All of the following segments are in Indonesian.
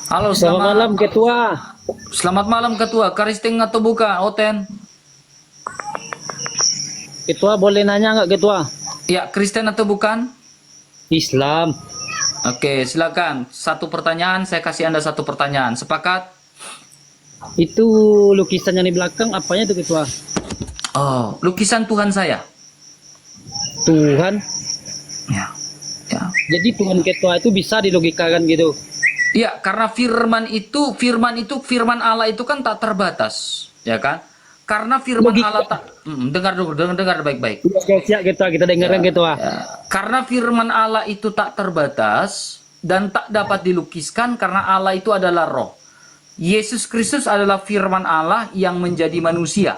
Halo, Selamat malam Ketua. selamat malam Ketua. Karisting atau buka, Oten? Ketua boleh nanya nggak Ketua? Ya, Kristen atau bukan? Islam. Oke, silakan. Satu pertanyaan, saya kasih Anda satu pertanyaan. Sepakat? Itu lukisan yang di belakang apanya itu Ketua? Oh, lukisan Tuhan saya. Tuhan. Ya, ya. Jadi Tuhan Ketua itu bisa dilogikakan gitu. Ya, karena firman Allah itu kan tak terbatas, ya kan? Karena firman Logika. Allah tak dengar dulu, dengar baik-baik. Oke, siap Ketua, kita dengarkan Ketua. Ya, karena firman Allah itu tak terbatas dan tak dapat dilukiskan karena Allah itu adalah roh. Yesus Kristus adalah firman Allah yang menjadi manusia.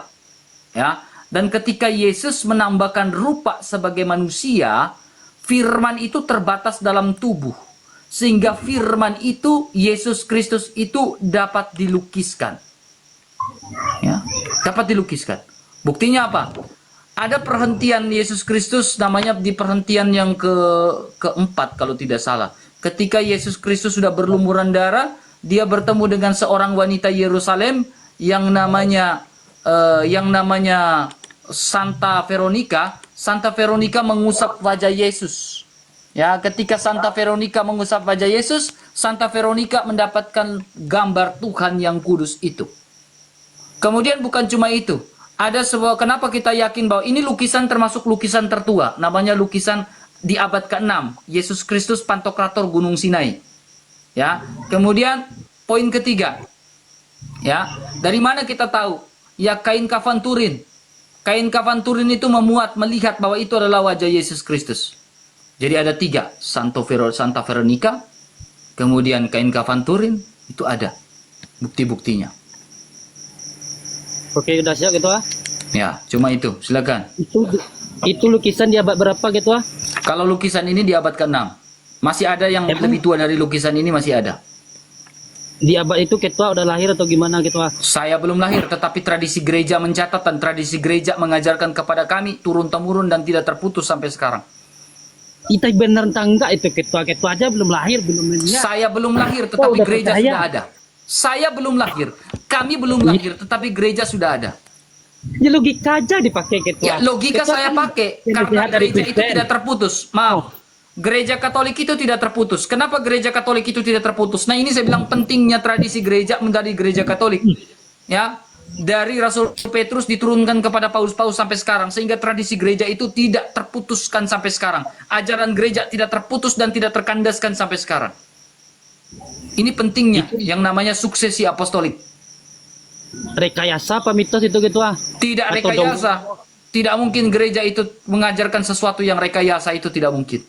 Ya. Dan ketika Yesus menambahkan rupa sebagai manusia, firman itu terbatas dalam tubuh. Sehingga firman itu, Yesus Kristus itu dapat dilukiskan. Ya, dapat dilukiskan. Buktinya apa? Ada perhentian Yesus Kristus, namanya di perhentian yang keempat kalau tidak salah. Ketika Yesus Kristus sudah berlumuran darah, dia bertemu dengan seorang wanita Yerusalem yang namanya Santa Veronica. Santa Veronica mengusap wajah Yesus. Ya, ketika Santa Veronica mengusap wajah Yesus, Santa Veronica mendapatkan gambar Tuhan yang kudus itu. Kemudian bukan cuma itu. Ada sebuah, kenapa kita yakin bahwa ini lukisan termasuk lukisan tertua. Namanya lukisan di abad ke-6. Yesus Kristus Pantokrator Gunung Sinai. Ya. Kemudian poin ketiga. Ya, dari mana kita tahu? Ya, kain kafan Turin. Kain kafan Turin itu melihat bahwa itu adalah wajah Yesus Kristus. Jadi ada tiga, Santa Veronica, kemudian kain kafan Turin, itu ada bukti-buktinya. Oke, udah siap Ketua. Ya, cuma itu, silakan. Itu lukisan di abad berapa Ketua? Kalau lukisan ini di abad ke-6, masih ada yang lebih tua dari lukisan ini, masih ada. Di abad itu Ketua udah lahir atau gimana Ketua? Saya belum lahir, tetapi tradisi gereja mencatat dan tradisi gereja mengajarkan kepada kami turun-temurun dan tidak terputus sampai sekarang. Itu benar entah enggak itu Ketua? Ketua aja belum lahir, belum lihat. Saya belum lahir, tetapi udah gereja percaya. sudah ada. Saya belum lahir, kami belum lahir, tetapi gereja sudah ada. Ya logika aja dipakai Ketua. Ya, logika Ketua saya kan pakai yang karena dilihat dari gereja itu Kristen. tidak terputus. Maaf, gereja Katolik itu tidak terputus. Kenapa gereja Katolik itu tidak terputus? Nah, ini saya bilang pentingnya tradisi gereja menjadi gereja Katolik. Ya, dari Rasul Petrus diturunkan kepada Paus-Paus sampai sekarang, sehingga tradisi gereja itu tidak terputuskan sampai sekarang. Ajaran gereja tidak terputus dan tidak terkandaskan sampai sekarang. Ini pentingnya yang namanya suksesi apostolik. Rekayasa apa mitos itu Ketua? Tidak Atau rekayasa. Tidak mungkin gereja itu mengajarkan sesuatu yang rekayasa, itu tidak mungkin.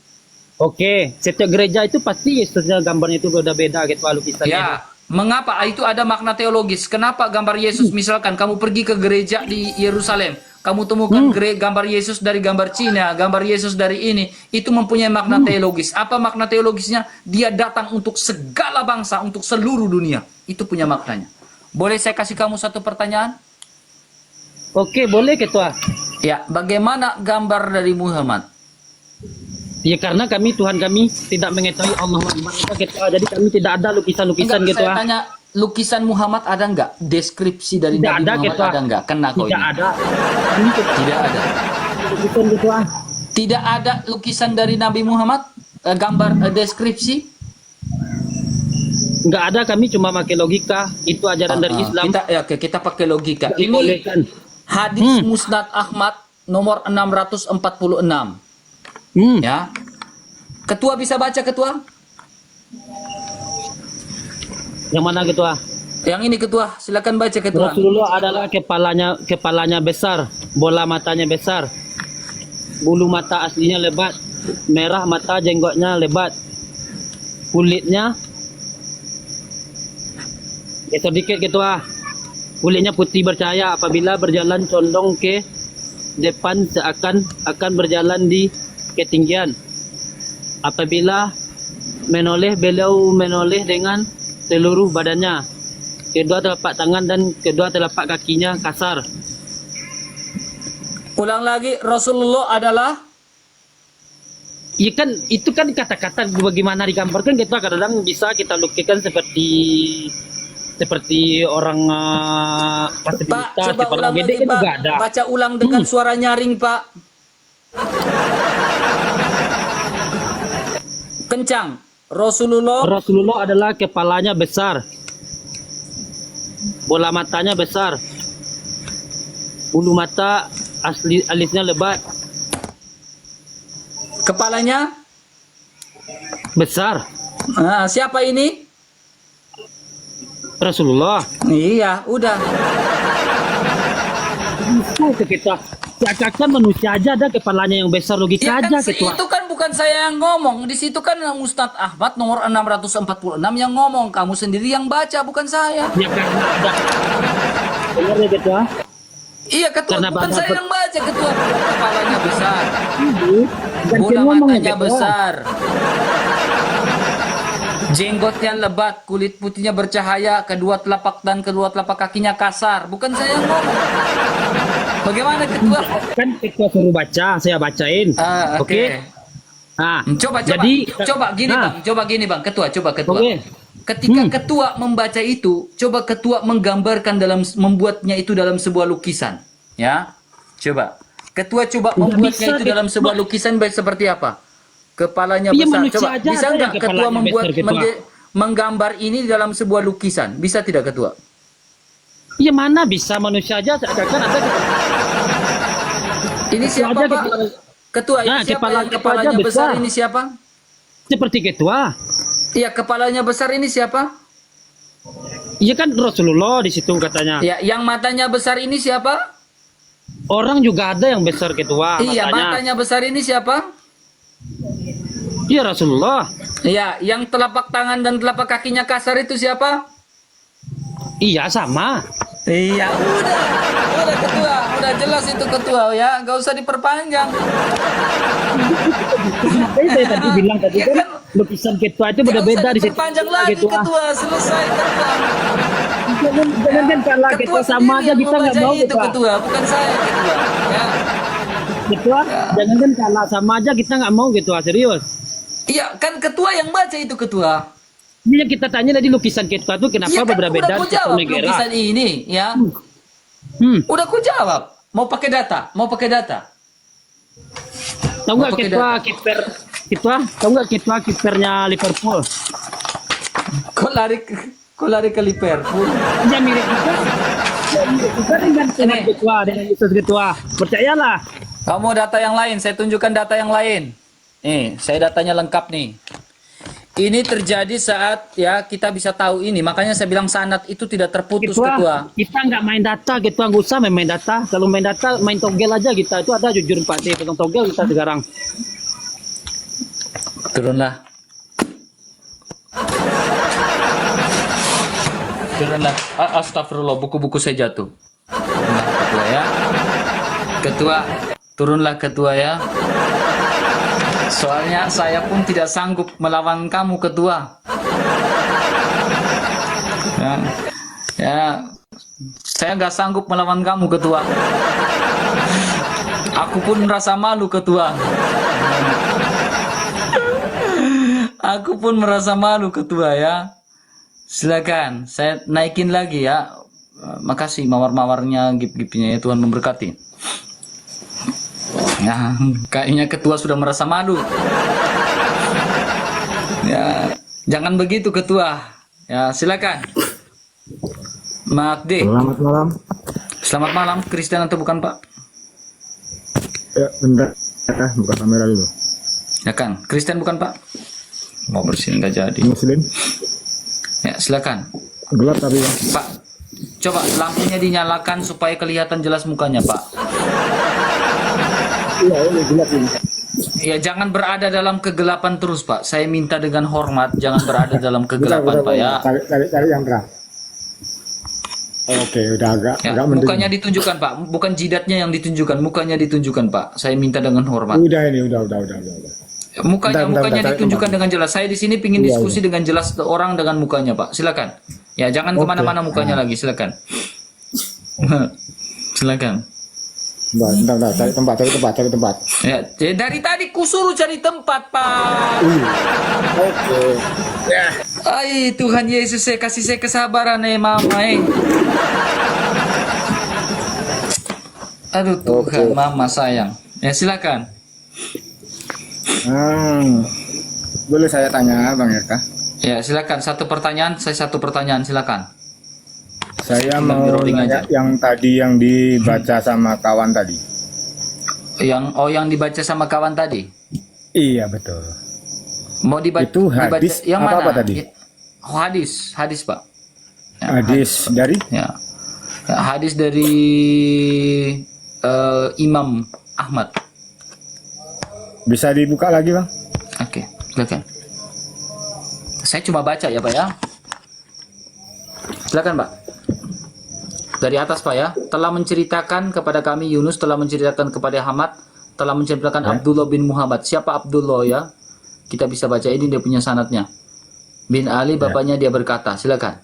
Oke, setiap gereja itu pasti Yesusnya gambarnya itu beda-beda Ketua lukisannya. Ya, mengapa? Itu ada makna teologis. Kenapa gambar Yesus, misalkan kamu pergi ke gereja di Yerusalem, kamu temukan gambar Yesus dari gambar Cina, gambar Yesus dari ini, itu mempunyai makna teologis. Apa makna teologisnya? Dia datang untuk segala bangsa, untuk seluruh dunia. Itu punya maknanya. Boleh saya kasih kamu satu pertanyaan? Oke, boleh Ketua. Ya, bagaimana gambar dari Muhammad? Ya karena Tuhan kami tidak mengetahui Allah Akbar Ketua. Jadi kami tidak ada lukisan-lukisan Enggak, Ketua. saya tanya, lukisan Muhammad ada enggak? Deskripsi dari Tidak Nabi ada, Muhammad Ketua. ada enggak? Kena kau Tidak ini. ada. Tidak ada. Lukisan Ketua. Tidak ada lukisan dari Nabi Muhammad? Gambar deskripsi? Enggak ada, kami cuma pakai logika. Itu ajaran dari Islam. Kita pakai logika. Tidak Ini dibolehkan. hadis Musnad Ahmad nomor 646. Ya. Ketua bisa baca, Ketua? Yang mana Ketua? Yang ini, Ketua. Silakan baca, Ketua. Rasulullah adalah kepalanya besar, bola matanya besar, bulu mata aslinya lebat, merah mata jenggotnya lebat, kulitnya geser dikit Ketua, kulitnya putih bercahaya, apabila berjalan condong ke depan akan berjalan di ketinggian, apabila menoleh beliau menoleh dengan seluruh badannya, kedua telapak tangan dan kedua telapak kakinya kasar. Ulang lagi, Rasulullah adalah Iya kan, itu kan kata-kata bagaimana digambarkan kita kadang bisa kita lukiskan seperti orang Pak, disabilitas, coba seperti ulang gede lagi kan Pak. juga ada. Baca ulang dengan suara nyaring Pak. Kencang. Rasulullah adalah kepalanya besar, bola matanya besar, bulu mata alisnya lebat, Kepalanya. besar. Nah, siapa ini? Rasulullah. Iya, udah. Itu kita seakan manusia aja ada kepalanya yang besar, logika Ya aja kan, gitu. itu kan bukan saya yang ngomong. Di situ kan Ustadz Ahmad nomor 646 yang ngomong. Kamu sendiri yang baca, bukan saya. Ya karena ada. Benar ya gitu. Iya, ketua. Karena Bukan Bapak- saya yang baca, ketua. Kepalanya besar. Dan Bola dia ngomong matanya gitu. besar. Jenggotnya lebat, kulit putihnya bercahaya, kedua telapak dan kedua telapak kakinya kasar. Bukan saya yang ngomong. Bagaimana ketua? Kan ketua suruh baca, saya bacain. Ah, Oke. Nah, Coba jadi gini nah, Bang, coba gini Bang, ketua. Oke. Ketika ketua membaca itu, coba ketua menggambarkan membuatnya itu dalam sebuah lukisan, ya. Coba. Ketua coba Nggak membuatnya bisa, itu dalam sebuah lukisan baik seperti apa? Kepalanya Iya, besar. manusia Coba aja bisa ada nggak yang ketua kepalanya membuat besar, Ketua. menggambar ini dalam sebuah lukisan? Bisa tidak ketua? ya mana bisa manusia aja seakan ada Ini siapa aja Pak? Ketua, ini Nah, siapa yang ketua kepalanya aja besar besar. ini siapa? seperti ketua. Iya, kepalanya besar ini siapa? Iya kan Rasulullah di situ katanya. Ya, yang matanya besar ini siapa? Orang juga ada yang besar ketua. Iya, matanya besar ini siapa? Iya Rasulullah. Iya, yang telapak tangan dan telapak kakinya kasar itu siapa? Iya sama. Iya, udah ketua, udah jelas itu ketua ya, nggak usah diperpanjang. Saya tadi bilang tadi Ya kan kan? lukisan ketua itu Nggak beda-beda usah di situ. diperpanjang lagi ketua, selesai ketua. Jangan kan kalau ketua sama sendiri aja yang kita nggak membaca mau itu ketua. ketua, bukan saya ketua. Ya. Ketua, jangan kan kalah sama aja kita nggak mau ketua serius. Iya, kan ketua yang baca itu ketua. Ini yang kita tanya tadi lukisan ketua itu kenapa Iya kan, berbeda udah ku di satu jawab negara? lukisan ini ya. Udah ku jawab. Mau pakai data? Tahu nggak pakai ketua ketua? Tahu nggak ketua kipernya Liverpool? Kok lari ke Liverpool? Ya mirip juga. Ya, mirip juga dengan ketua, dengan Yesus ketua. Percayalah. Kamu data yang lain, saya tunjukkan data yang lain. Nih, saya datanya lengkap nih. Ini terjadi saat ya kita bisa tahu ini, makanya saya bilang sanad itu tidak terputus ketua. Kita nggak main data, ketua nggak usah main data. Kalau main data, main togel aja kita. Itu ada jujur Pak D, pegang togel kita sekarang. Turunlah. Astagfirullah, buku-buku saya jatuh. Turunlah ketua ya. Ketua, turunlah ketua ya. Soalnya saya pun tidak sanggup melawan kamu ketua. Ya, saya nggak sanggup melawan kamu ketua. Aku pun merasa malu ketua. Aku pun merasa malu ketua ya. Silakan, saya naikin lagi ya. Makasih mawar-mawarnya, gip-gipnya ya, Tuhan memberkati. Nah, kayaknya ketua sudah merasa malu. Ya, jangan begitu ketua. Ya, silakan. Mak D. Selamat malam. Selamat malam, Kristen atau bukan Pak? Ya, bentar. Buka kamera dulu. Ya kan, Kristen bukan Pak? Mau bersihin nggak jadi. Muslim. Ya, silakan. Gelap tapi ya. Pak, coba lampunya dinyalakan supaya kelihatan jelas mukanya, Pak. Iya, ini gelap ini. Ya, jangan berada dalam kegelapan terus, Pak. Saya minta dengan hormat, jangan berada dalam kegelapan, Pak ya. Cari yang terang. Oke, udah agak Ya, mendung. mukanya ditunjukkan, Pak. Bukan jidatnya yang ditunjukkan, mukanya ditunjukkan, Pak. Saya minta dengan hormat. Udah ini, udah. Mukanya Bentar, ditunjukkan cari dengan jelas. Saya di sini pingin Iya, diskusi dengan jelas orang dengan mukanya, Pak. Silakan. Ya, jangan Oke. kemana-mana mukanya lagi. Silakan. Silakan. Bentar, cari tempat. Ya, dari tadi kusuruh cari tempat, Pak. Oke. Ya. Ay, Tuhan Yesus, saya kasih saya kesabaran Mama. Aduh Tuhan, Oke. Mama sayang. Ya silakan. Boleh saya tanya, Bang Erka? Ya silakan. Satu pertanyaan, saya satu pertanyaan, silakan. Saya Tinggal mau di-rolling nanya aja. yang tadi yang dibaca sama kawan tadi. Yang dibaca sama kawan tadi. Iya, betul. Mau dibaca Itu hadis yang apa mana? tadi? Oh, hadis Pak. Ya, Hadis dari Ya. Hadis dari Imam Ahmad. bisa dibuka lagi, Bang? Oke, silakan. Saya cuma baca ya, Pak ya. Silakan, Pak. Dari atas, Pak ya. Telah menceritakan kepada kami Yunus, telah menceritakan kepada Hamad, telah menceritakan Abdullah bin Muhammad. Siapa Abdullah ya? Kita bisa baca ini, dia punya sanadnya. Bin Ali, bapaknya dia berkata. Silakan.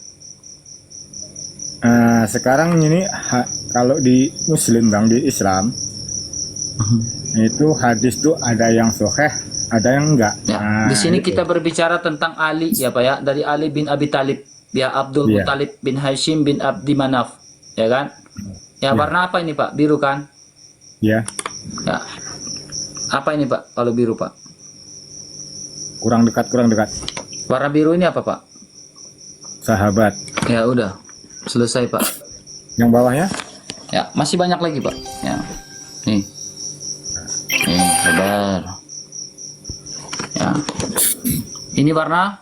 Sekarang ini kalau di Muslim, Bang, di Islam itu hadis tuh ada yang sahih, ada yang enggak. Ya, di sini kita berbicara tentang Ali ya Pak ya, dari Ali bin Abi Talib, ya Abdul Iya. Muttalib bin Hashim bin Abdi Manaf, ya kan? Ya, warna apa ini Pak? Biru kan? ya Ya. Apa ini Pak? Kalau biru Pak? kurang dekat. Warna biru ini apa Pak? Sahabat. Ya udah, selesai Pak. Yang bawahnya? Ya, masih banyak lagi Pak. Ya. Nih. Nih, sabar. Ya. Ini warna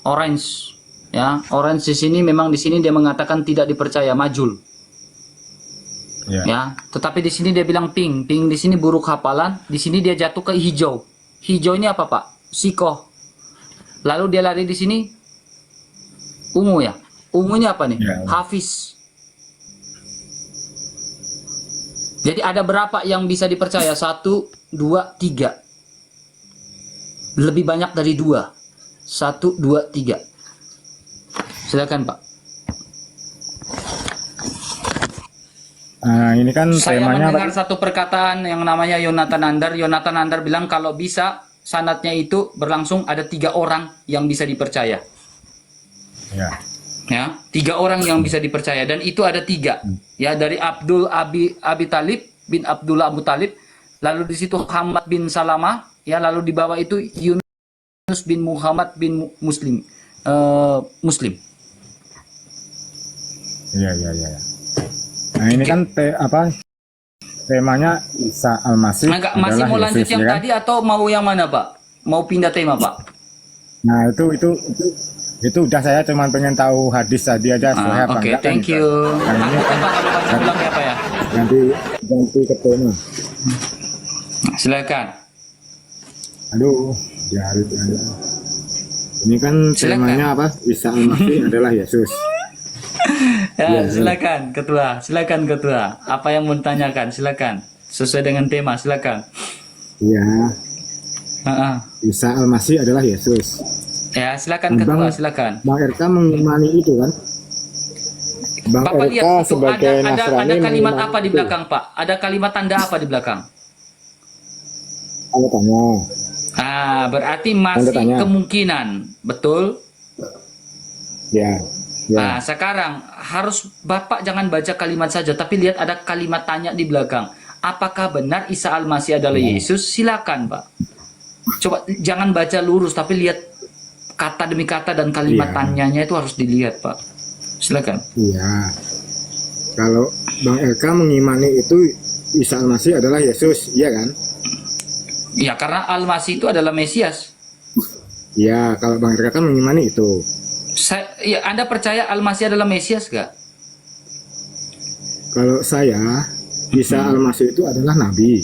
orange. Ya, orange di sini memang di sini dia mengatakan tidak dipercaya, majul. Ya. Ya, tetapi di sini dia bilang pink. Pink di sini buruk hafalan, di sini dia jatuh ke hijau. Hijau ini apa, Pak? Sikoh. Lalu dia lari di sini ungu ya. Ungu ini apa nih? Ya. Hafiz. Jadi ada berapa yang bisa dipercaya? 1, 2, 3. Lebih banyak dari 2. 1, 2, 3. Silakan, Pak. Ini kan Saya temanya mendengar satu perkataan yang namanya Yonatan Andar. Yonatan Andar bilang kalau bisa sanadnya itu berlangsung ada 3 orang yang bisa dipercaya. ya. Ya, 3 orang yang bisa dipercaya dan itu ada 3. Ya, dari Abdul Abi Talib bin Abdullah Abu Talib, lalu di situ Hamad bin Salamah, ya, lalu di bawah itu Yunus bin Muhammad bin Muslim. Muslim. Iya. Nah, ini kan temanya Isa Al-Masih Enggak, masih adalah mau lanjut Yesus, yang ya kan? tadi atau mau yang mana, Pak? Mau pindah tema, Pak? Nah, itu udah, saya cuma pengen tahu hadis tadi aja sahih apa Oke, enggak kan, thank gitu. you. Nah, ini Takutnya Pak kalau baca ulang ya, Pak ya. ganti ke tema. Silakan. Aduh, ya. Ini kan Silakan. temanya apa? Isa Al-Masih adalah Yesus. Ya, silakan Ketua. Silakan Ketua. Apa yang mau ditanyakan? Silakan. Sesuai dengan tema, silakan. Iya, Heeh. Isa Al-Masih adalah Yesus. Ya, silakan Ketua, Bang- silakan. Bang RK mengimani itu kan? Bang Bapak RK lihat itu sebagai ada Nasrani kalimat mengimani apa di itu. belakang, Pak? Ada kalimat tanda apa di belakang? Tanda tanya. Berarti masih tanya. kemungkinan, betul? Ya. Nah, sekarang harus Bapak jangan baca kalimat saja, tapi lihat ada kalimat tanya di belakang. Apakah benar Isa Al-Masih adalah Yesus? Silakan, Pak. Coba jangan baca lurus, tapi lihat kata demi kata dan kalimat Iya. tanyanya itu harus dilihat, Pak. Silakan. Iya. Kalau Bang RK mengimani itu Isa Al-Masih adalah Yesus, iya kan? Ya, karena Al-Masih itu adalah Mesias. Iya, kalau Bang RK kan mengimani itu. Ya, Anda percaya Al-Masih adalah Mesias gak? Kalau saya, Isa Al-Masih itu adalah Nabi.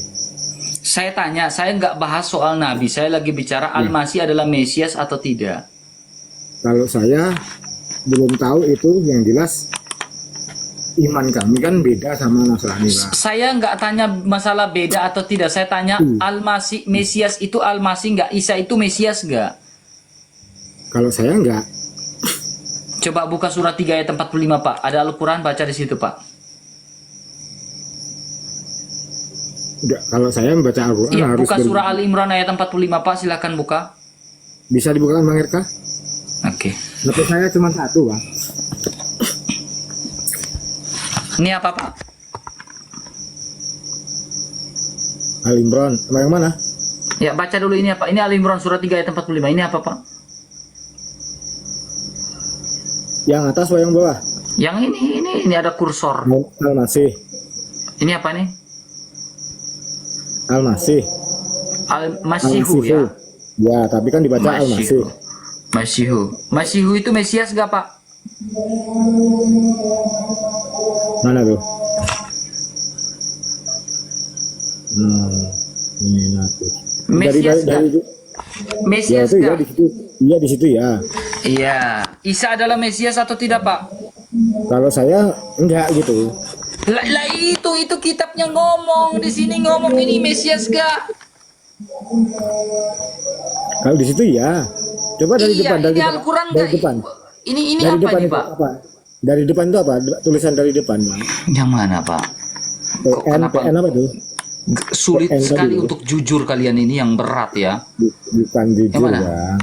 Saya tanya, saya nggak bahas soal Nabi. Saya lagi bicara Al-Masih adalah Mesias atau tidak. Kalau saya belum tahu itu, yang jelas iman kami kan beda sama Nasrani, Pak. Saya nggak tanya masalah beda atau tidak. Saya tanya Al-Masih, Mesias itu Al-Masih nggak? Isa itu Mesias nggak? Kalau saya enggak. Coba buka surat 3 ayat 45, Pak. Ada Al-Quran, baca di situ, Pak. Enggak, kalau saya membaca Al-Quran Iya, harus buka surah Ali Imran ayat 45 Pak, silakan buka. bisa dibukakan Bang Erka. Oke. HP saya cuma satu Bang. Ini apa Pak? Al Imran, sama yang mana? Ya, baca dulu ini apa? Ini Ali Imran surah 3 ayat 45. Ini apa Pak? Yang atas atau yang bawah? Yang ini ada kursor. Al-Masih. Ini apa nih? Al-Masih. Al-Masihu ya. Ya, tapi kan dibaca Al-Masih. Masihu itu Mesias gak Pak? Mana tuh? Ini nanti. Mesias dari ya Mesias itu ya gak? di situ. Iya di situ ya. Iya. Isa adalah Mesias atau tidak Pak? Kalau saya enggak gitu. Lah itu kitabnya ngomong di sini ngomong ini Mesias gak? Kalau di situ ya. Coba dari Iya, depan, dari ini depan. Al-Quran Dari gak? depan. Ini Dari apa depan nih itu Pak? apa? Dari depan itu apa? Tulisan dari depan, Bang. Yang mana Pak? Kok PN, kenapa? PN apa tuh? Sulit PN sekali tadi. untuk jujur kalian ini yang berat ya. Bukan jujur, Yang mana? Bang.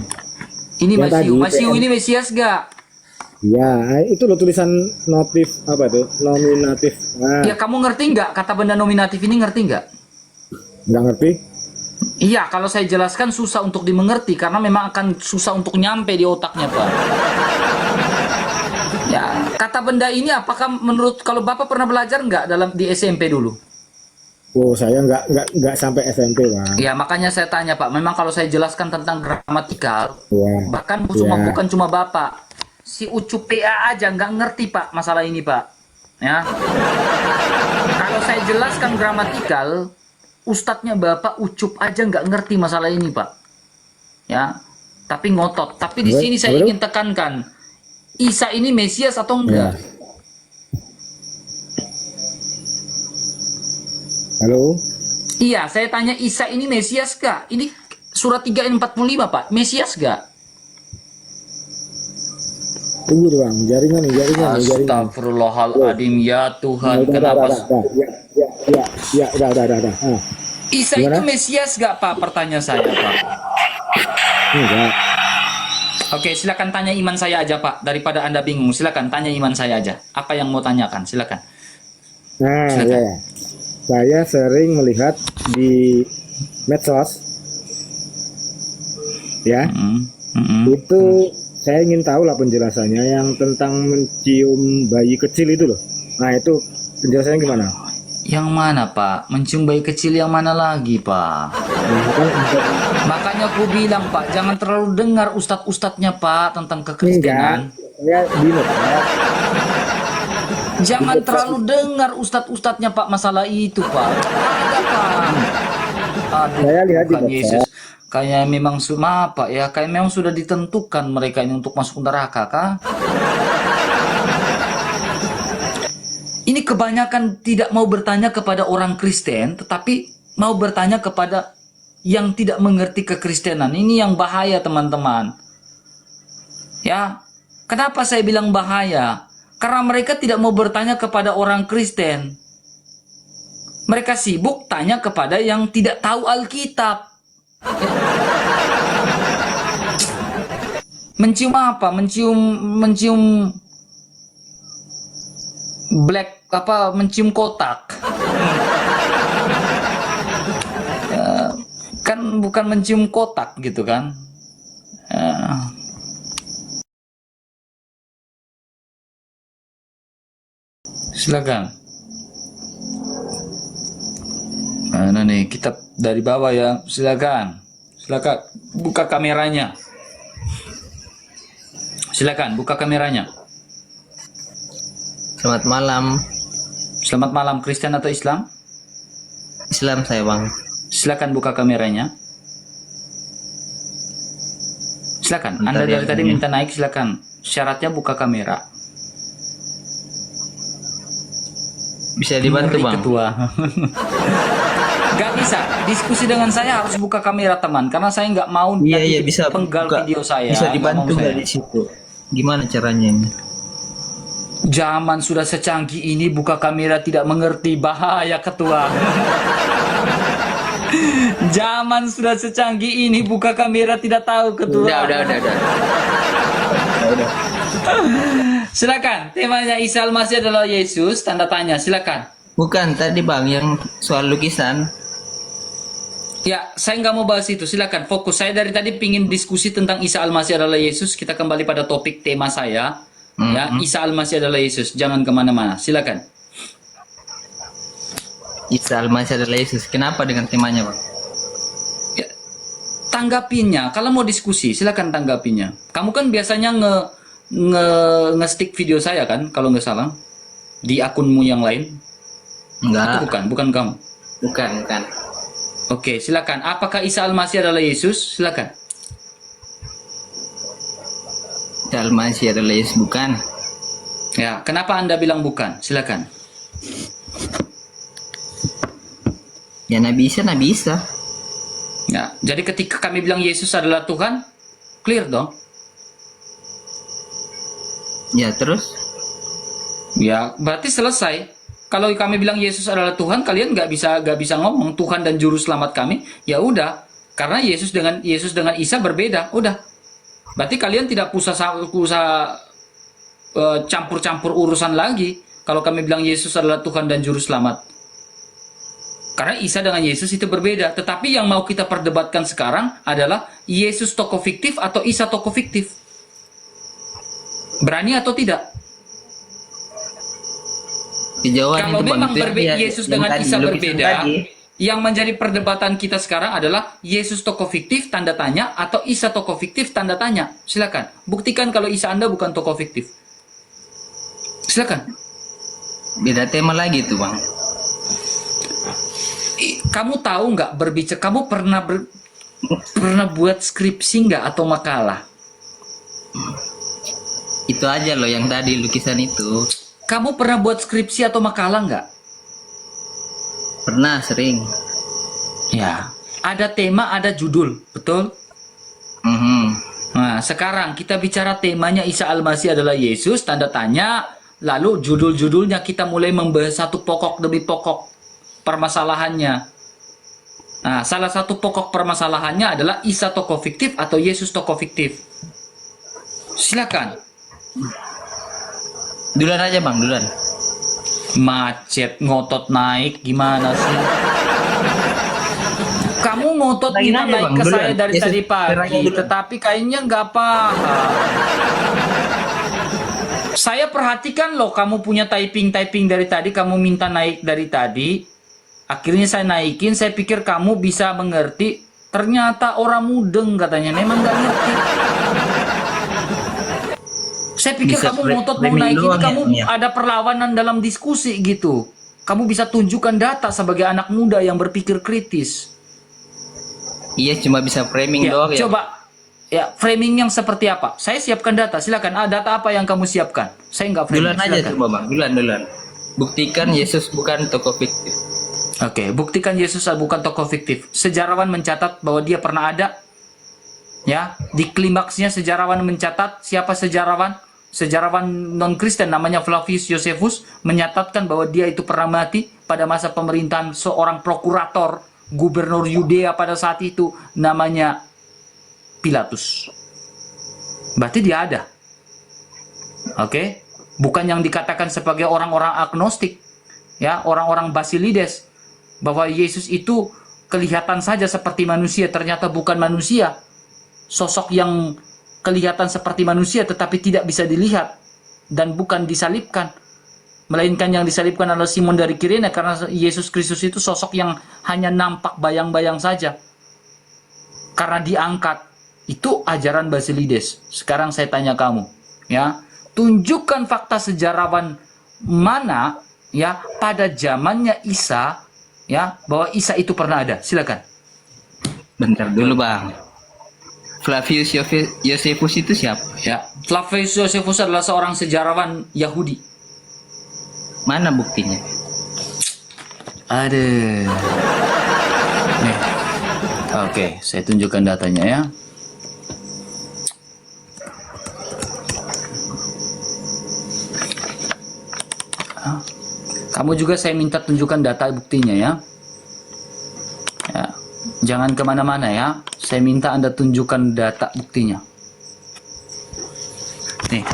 Ini Yang Masihu. tadi, Masihu PN. ini Mesias gak? Ya, itu loh tulisan notif apa tuh? Nominatif. Nah, Ya kamu ngerti nggak kata benda nominatif ini ngerti nggak? nggak ngerti? Iya, kalau saya jelaskan susah untuk dimengerti karena memang akan susah untuk nyampe di otaknya Pak. Ya, kata benda ini apakah menurut kalau Bapak pernah belajar nggak dalam di SMP dulu? Oh, saya nggak sampai SMP, Bang. Ya, makanya saya tanya Pak. Memang kalau saya jelaskan tentang gramatikal, Ya. bahkan Ya. bukan cuma Bapak, si Ucup PA aja nggak ngerti Pak masalah ini Pak. Ya, kalau saya jelaskan gramatikal, ustadznya Bapak Ucup aja nggak ngerti masalah ini Pak. Ya, tapi ngotot. Tapi di sini saya ingin tekankan, Isa ini Mesias atau Ya. enggak? Halo? Iya, saya tanya Isa ini Mesias gak? Ini surat 3 ayat 45 Pak, Mesias gak? Tunggu dulu, Bang. Jaringan nih. Astagfirullahaladzim, ya Tuhan, Udah, kenapa? udah. Ah, Isa Gimana? itu Mesias gak Pak? Pertanyaan saya Pak. enggak. Oke, silakan tanya iman saya aja Pak. Daripada Anda bingung, silakan tanya iman saya aja. Apa yang mau tanyakan? Silakan. Nah, Silakan. ya. Saya sering melihat di medsos, ya, itu saya ingin tahu lah penjelasannya yang tentang mencium bayi kecil itu loh. Nah, itu penjelasannya gimana? Yang mana Pak? Mencium bayi kecil yang mana lagi Pak? Nah, kan Makanya aku bilang Pak, jangan terlalu dengar ustadz-ustadznya Pak tentang kekristenan. saya di medsos. Jangan terlalu dengar ustadz-ustadznya Pak masalah itu Pak. Ada Pak. Aduh, Saya lihat di Tuhan medsos. Yesus. Kayak memang maaf Pak ya, kayak memang sudah ditentukan mereka ini untuk masuk neraka kah? Ini kebanyakan tidak mau bertanya kepada orang Kristen, tetapi mau bertanya kepada yang tidak mengerti kekristenan. Ini yang bahaya teman-teman. Ya, kenapa saya bilang bahaya? Karena mereka tidak mau bertanya kepada orang Kristen. Mereka sibuk tanya kepada yang tidak tahu Alkitab. Mencium apa? Mencium black apa? Mencium kotak. Kan bukan mencium kotak gitu kan? Silakan. Mana nih kitab dari bawah ya? Silakan. Silakan buka kameranya. Silakan buka kameranya. Selamat malam. Selamat malam, Kristen atau Islam? Islam saya bang. Silakan buka kameranya. Silakan. Bentar Anda ya, dari tadi ini. minta naik, silakan. Syaratnya buka kamera. Bisa dibantu Ngeri, bang. Ketua. Gak bisa. Diskusi dengan saya harus buka kamera teman, karena saya nggak mau Iya nanti iya bisa. penggal buka. video saya. Bisa Nggak dibantu mau saya. nggak di situ? Gimana caranya ini? Zaman sudah secanggih ini buka kamera tidak mengerti, bahaya ketua. Zaman sudah secanggih ini buka kamera tidak tahu ketua. Udah. Silakan. Temanya Isa Al-Masih adalah Yesus, tanda tanya. Silakan. Bukan tadi bang yang soal lukisan. Ya, saya nggak mau bahas itu. Silakan. Fokus saya dari tadi pingin diskusi tentang Isa Al-Masih adalah Yesus. Kita kembali pada topik tema saya. Ya, Isa Al-Masih adalah Yesus. Jangan kemana-mana. Silakan. Isa Al-Masih adalah Yesus. Kenapa dengan temanya bang? Ya, tanggapinya. Kalau mau diskusi, silakan tanggapinya. Kamu kan biasanya nge-stick video saya kan, kalau nggak salah, di akunmu yang lain. Atau Enggak. bukan kamu. Bukan. Oke, silakan. Apakah Isa Al-Masih adalah Yesus? Silakan. Isa Al-Masih adalah Yesus bukan. Ya, kenapa Anda bilang bukan? Silakan. Ya Nabi Isa. Ya, jadi ketika kami bilang Yesus adalah Tuhan, clear dong. Ya terus? Ya, berarti selesai. Kalau kami bilang Yesus adalah Tuhan, kalian nggak bisa ngomong Tuhan dan juru selamat kami. Ya udah, karena Yesus dengan Isa berbeda. Udah. Berarti kalian tidak usah campur-campur urusan lagi. Kalau kami bilang Yesus adalah Tuhan dan juru selamat. Karena Isa dengan Yesus itu berbeda. Tetapi yang mau kita perdebatkan sekarang adalah Yesus tokoh fiktif atau Isa tokoh fiktif. Berani atau tidak? Kejauhan Kalau itu bang. memang Itu yang Yesus yang dengan tadi, Isa lukisan berbeda, tadi. yang menjadi perdebatan kita sekarang adalah Yesus tokoh fiktif tanda tanya atau Isa tokoh fiktif tanda tanya. Silakan. Buktikan kalau Isa Anda bukan tokoh fiktif. Silakan. Beda tema lagi tuh bang. Kamu tahu nggak berbicara? Kamu pernah buat skripsi nggak atau makalah? Itu aja loh yang tadi lukisan itu. Kamu pernah buat skripsi atau makalah nggak? Pernah sering. Ya. Ada tema, ada judul, betul? Mhm. Nah, sekarang kita bicara temanya Isa Al-Masih adalah Yesus, tanda tanya. Lalu judul-judulnya kita mulai membahas satu pokok demi pokok permasalahannya. Nah, salah satu pokok permasalahannya adalah Isa tokoh fiktif atau Yesus tokoh fiktif. Silakan. Duluan aja bang, duluan. Macet, ngotot naik, gimana sih? Kamu ngotot Lagi minta nanya, naik Bang, ke duluan. saya dari Yesus, tadi pagi, terangnya duluan. tetapi kayaknya nggak paham. Saya perhatikan loh, kamu punya typing dari tadi, kamu minta naik dari tadi. Akhirnya saya naikin, saya pikir kamu bisa mengerti. Ternyata orang mudeng katanya, memang nggak ngerti. Saya pikir Bisa kamu ngotot mau framing naik ini, doang kamu ya. ada perlawanan dalam diskusi gitu. Kamu bisa tunjukkan data sebagai anak muda yang berpikir kritis. Iya cuma bisa framing Ya, doang ya. coba ya framing yang seperti apa? Saya siapkan data. Silakan. Data apa yang kamu siapkan? Saya nggak framing. Duluan aja Silakan. coba bang, duluan. Buktikan Yesus bukan tokoh fiktif. Oke, buktikan Yesus bukan tokoh fiktif. Sejarawan mencatat bahwa dia pernah ada. Ya, di klimaksnya sejarawan mencatat siapa sejarawan? Sejarawan non-Kristen namanya Flavius Josephus menyatatkan bahwa dia itu pernah mati pada masa pemerintahan seorang prokurator gubernur Yudea pada saat itu namanya Pilatus. Berarti dia ada. Oke? Bukan yang dikatakan sebagai orang-orang agnostik. Ya, orang-orang Basilides bahwa Yesus itu kelihatan saja seperti manusia, ternyata bukan manusia. Sosok yang kelihatan seperti manusia tetapi tidak bisa dilihat dan bukan disalibkan, melainkan yang disalibkan adalah Simon dari Kirene, karena Yesus Kristus itu sosok yang hanya nampak bayang-bayang saja karena diangkat. Itu ajaran Basilides. Sekarang saya tanya kamu, ya, tunjukkan fakta sejarawan mana ya pada zamannya Isa, ya, bahwa Isa itu pernah ada. Silakan. Bentar dulu bang. Flavius Josephus itu siapa? Ya, Flavius Josephus adalah seorang sejarawan Yahudi. Mana buktinya? Ada. Nih. Oke, saya tunjukkan datanya ya. Kamu juga saya minta tunjukkan data buktinya ya. Ya. Jangan kemana-mana ya. Saya minta Anda tunjukkan data buktinya. Nih.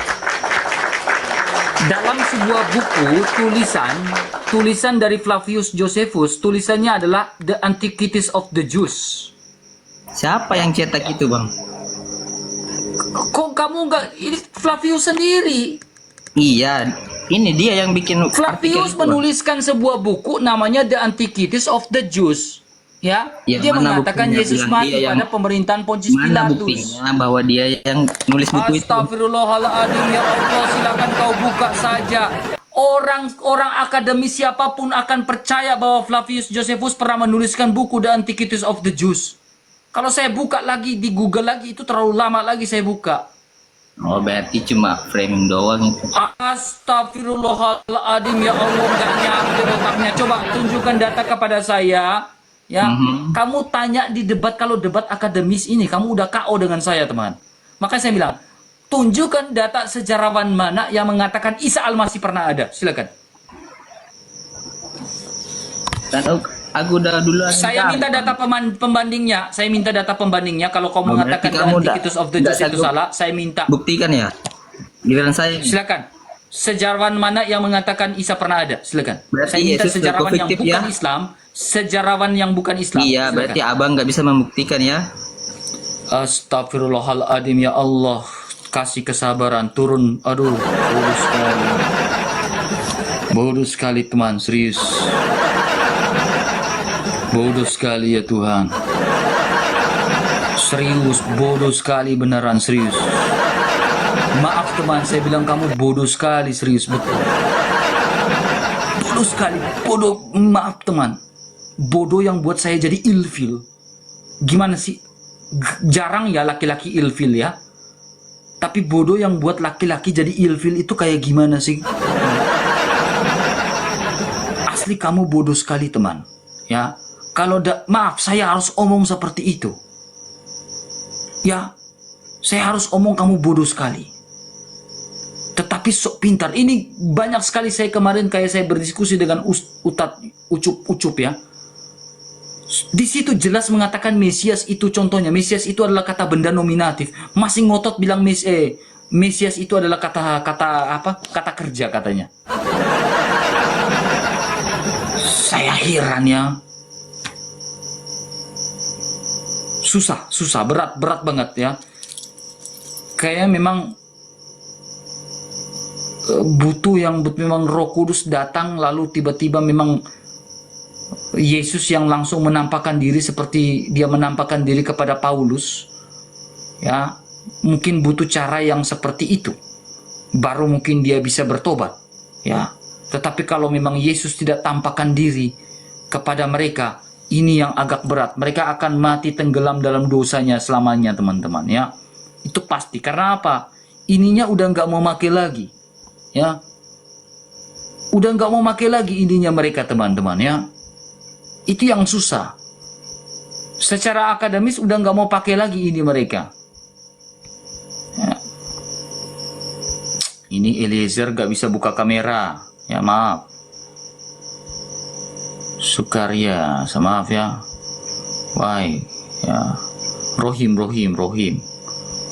Dalam sebuah buku tulisan dari Flavius Josephus, tulisannya adalah The Antiquities of the Jews. Siapa yang cetak itu, Bang? Kok kamu nggak? Ini Flavius sendiri. Iya, ini dia yang bikin artikel Flavius itu, Bang. menuliskan sebuah buku namanya The Antiquities of the Jews. Ya, Ya, dia mana mengatakan buktinya Yesus bilang mati dia yang- pada pemerintahan Pontius Mana Pilatus. buktinya bahwa dia yang nulis buku itu? Astagfirullahaladzim, ya Allah, silakan kau buka saja. Orang akademis siapapun akan percaya bahwa Flavius Josephus pernah menuliskan buku The Antiquities of the Jews. Kalau saya buka lagi di Google lagi, itu terlalu lama lagi saya buka. Oh, berarti cuma framing doang itu. Astagfirullahaladzim, ya Allah, nggak nyampe otaknya. Coba tunjukkan data kepada saya. Ya, kamu tanya di debat, kalau debat akademis ini, kamu udah KO dengan saya, teman. Maka saya bilang, tunjukkan data sejarawan mana yang mengatakan Isa Al-Masih pernah ada. Silakan. Dan aku udah duluan. Saya minta data pembandingnya. Saya minta data pembandingnya. Kalau kau Oh, mengatakan berarti kamu Antiquities of the nggak Jews itu sanggup salah, saya minta. Buktikan ya. Giliran saya. Silakan. Sejarawan mana yang mengatakan Isa pernah ada? Silakan. Berarti Saya minta Yesus sejarawan yang fiktif bukan ya? Islam. Sejarawan yang bukan Islam. Iya, Silakan. berarti abang nggak bisa membuktikan ya. Astagfirullahaladzim, ya Allah, kasih kesabaran, turun. Aduh, bodoh sekali. Bodoh sekali, teman, serius. Bodoh sekali ya Tuhan. Serius, bodoh sekali, beneran serius. Maaf teman, saya bilang kamu bodoh sekali, serius, betul. Bodoh sekali, bodoh, maaf teman. Bodoh yang buat saya jadi ilfil. Gimana sih? Jarang ya laki-laki ilfil ya. Tapi bodoh yang buat laki-laki jadi ilfil itu kayak gimana sih? Asli kamu bodoh sekali teman. Ya, kalau maaf saya harus omong seperti itu. Ya, saya harus omong kamu bodoh sekali. Tetapi sok pintar. Ini banyak sekali saya kemarin kayak saya berdiskusi dengan Ucup ya. Di situ jelas mengatakan Mesias itu contohnya. Mesias itu adalah kata benda nominatif. Masih ngotot bilang Mesias itu adalah kata kerja katanya. Saya heran ya. Susah, berat banget ya. Kayaknya memang butuh memang Roh Kudus datang lalu tiba-tiba memang Yesus yang langsung menampakkan diri seperti dia menampakkan diri kepada Paulus. Ya, mungkin butuh cara yang seperti itu. Baru mungkin dia bisa bertobat. Ya. Tetapi kalau memang Yesus tidak tampakkan diri kepada mereka, ini yang agak berat. Mereka akan mati tenggelam dalam dosanya selamanya, teman-teman, ya. Itu pasti. Karena apa? Ininya udah nggak mau pakai lagi. Ya. Udah nggak mau pakai lagi ininya mereka, teman-teman, ya. Itu yang susah. Secara akademis udah nggak mau pakai lagi ini mereka. Ya. Ini Eliezer nggak bisa buka kamera. Ya maaf. Sukarya, maaf ya. Why? Ya. Rohim.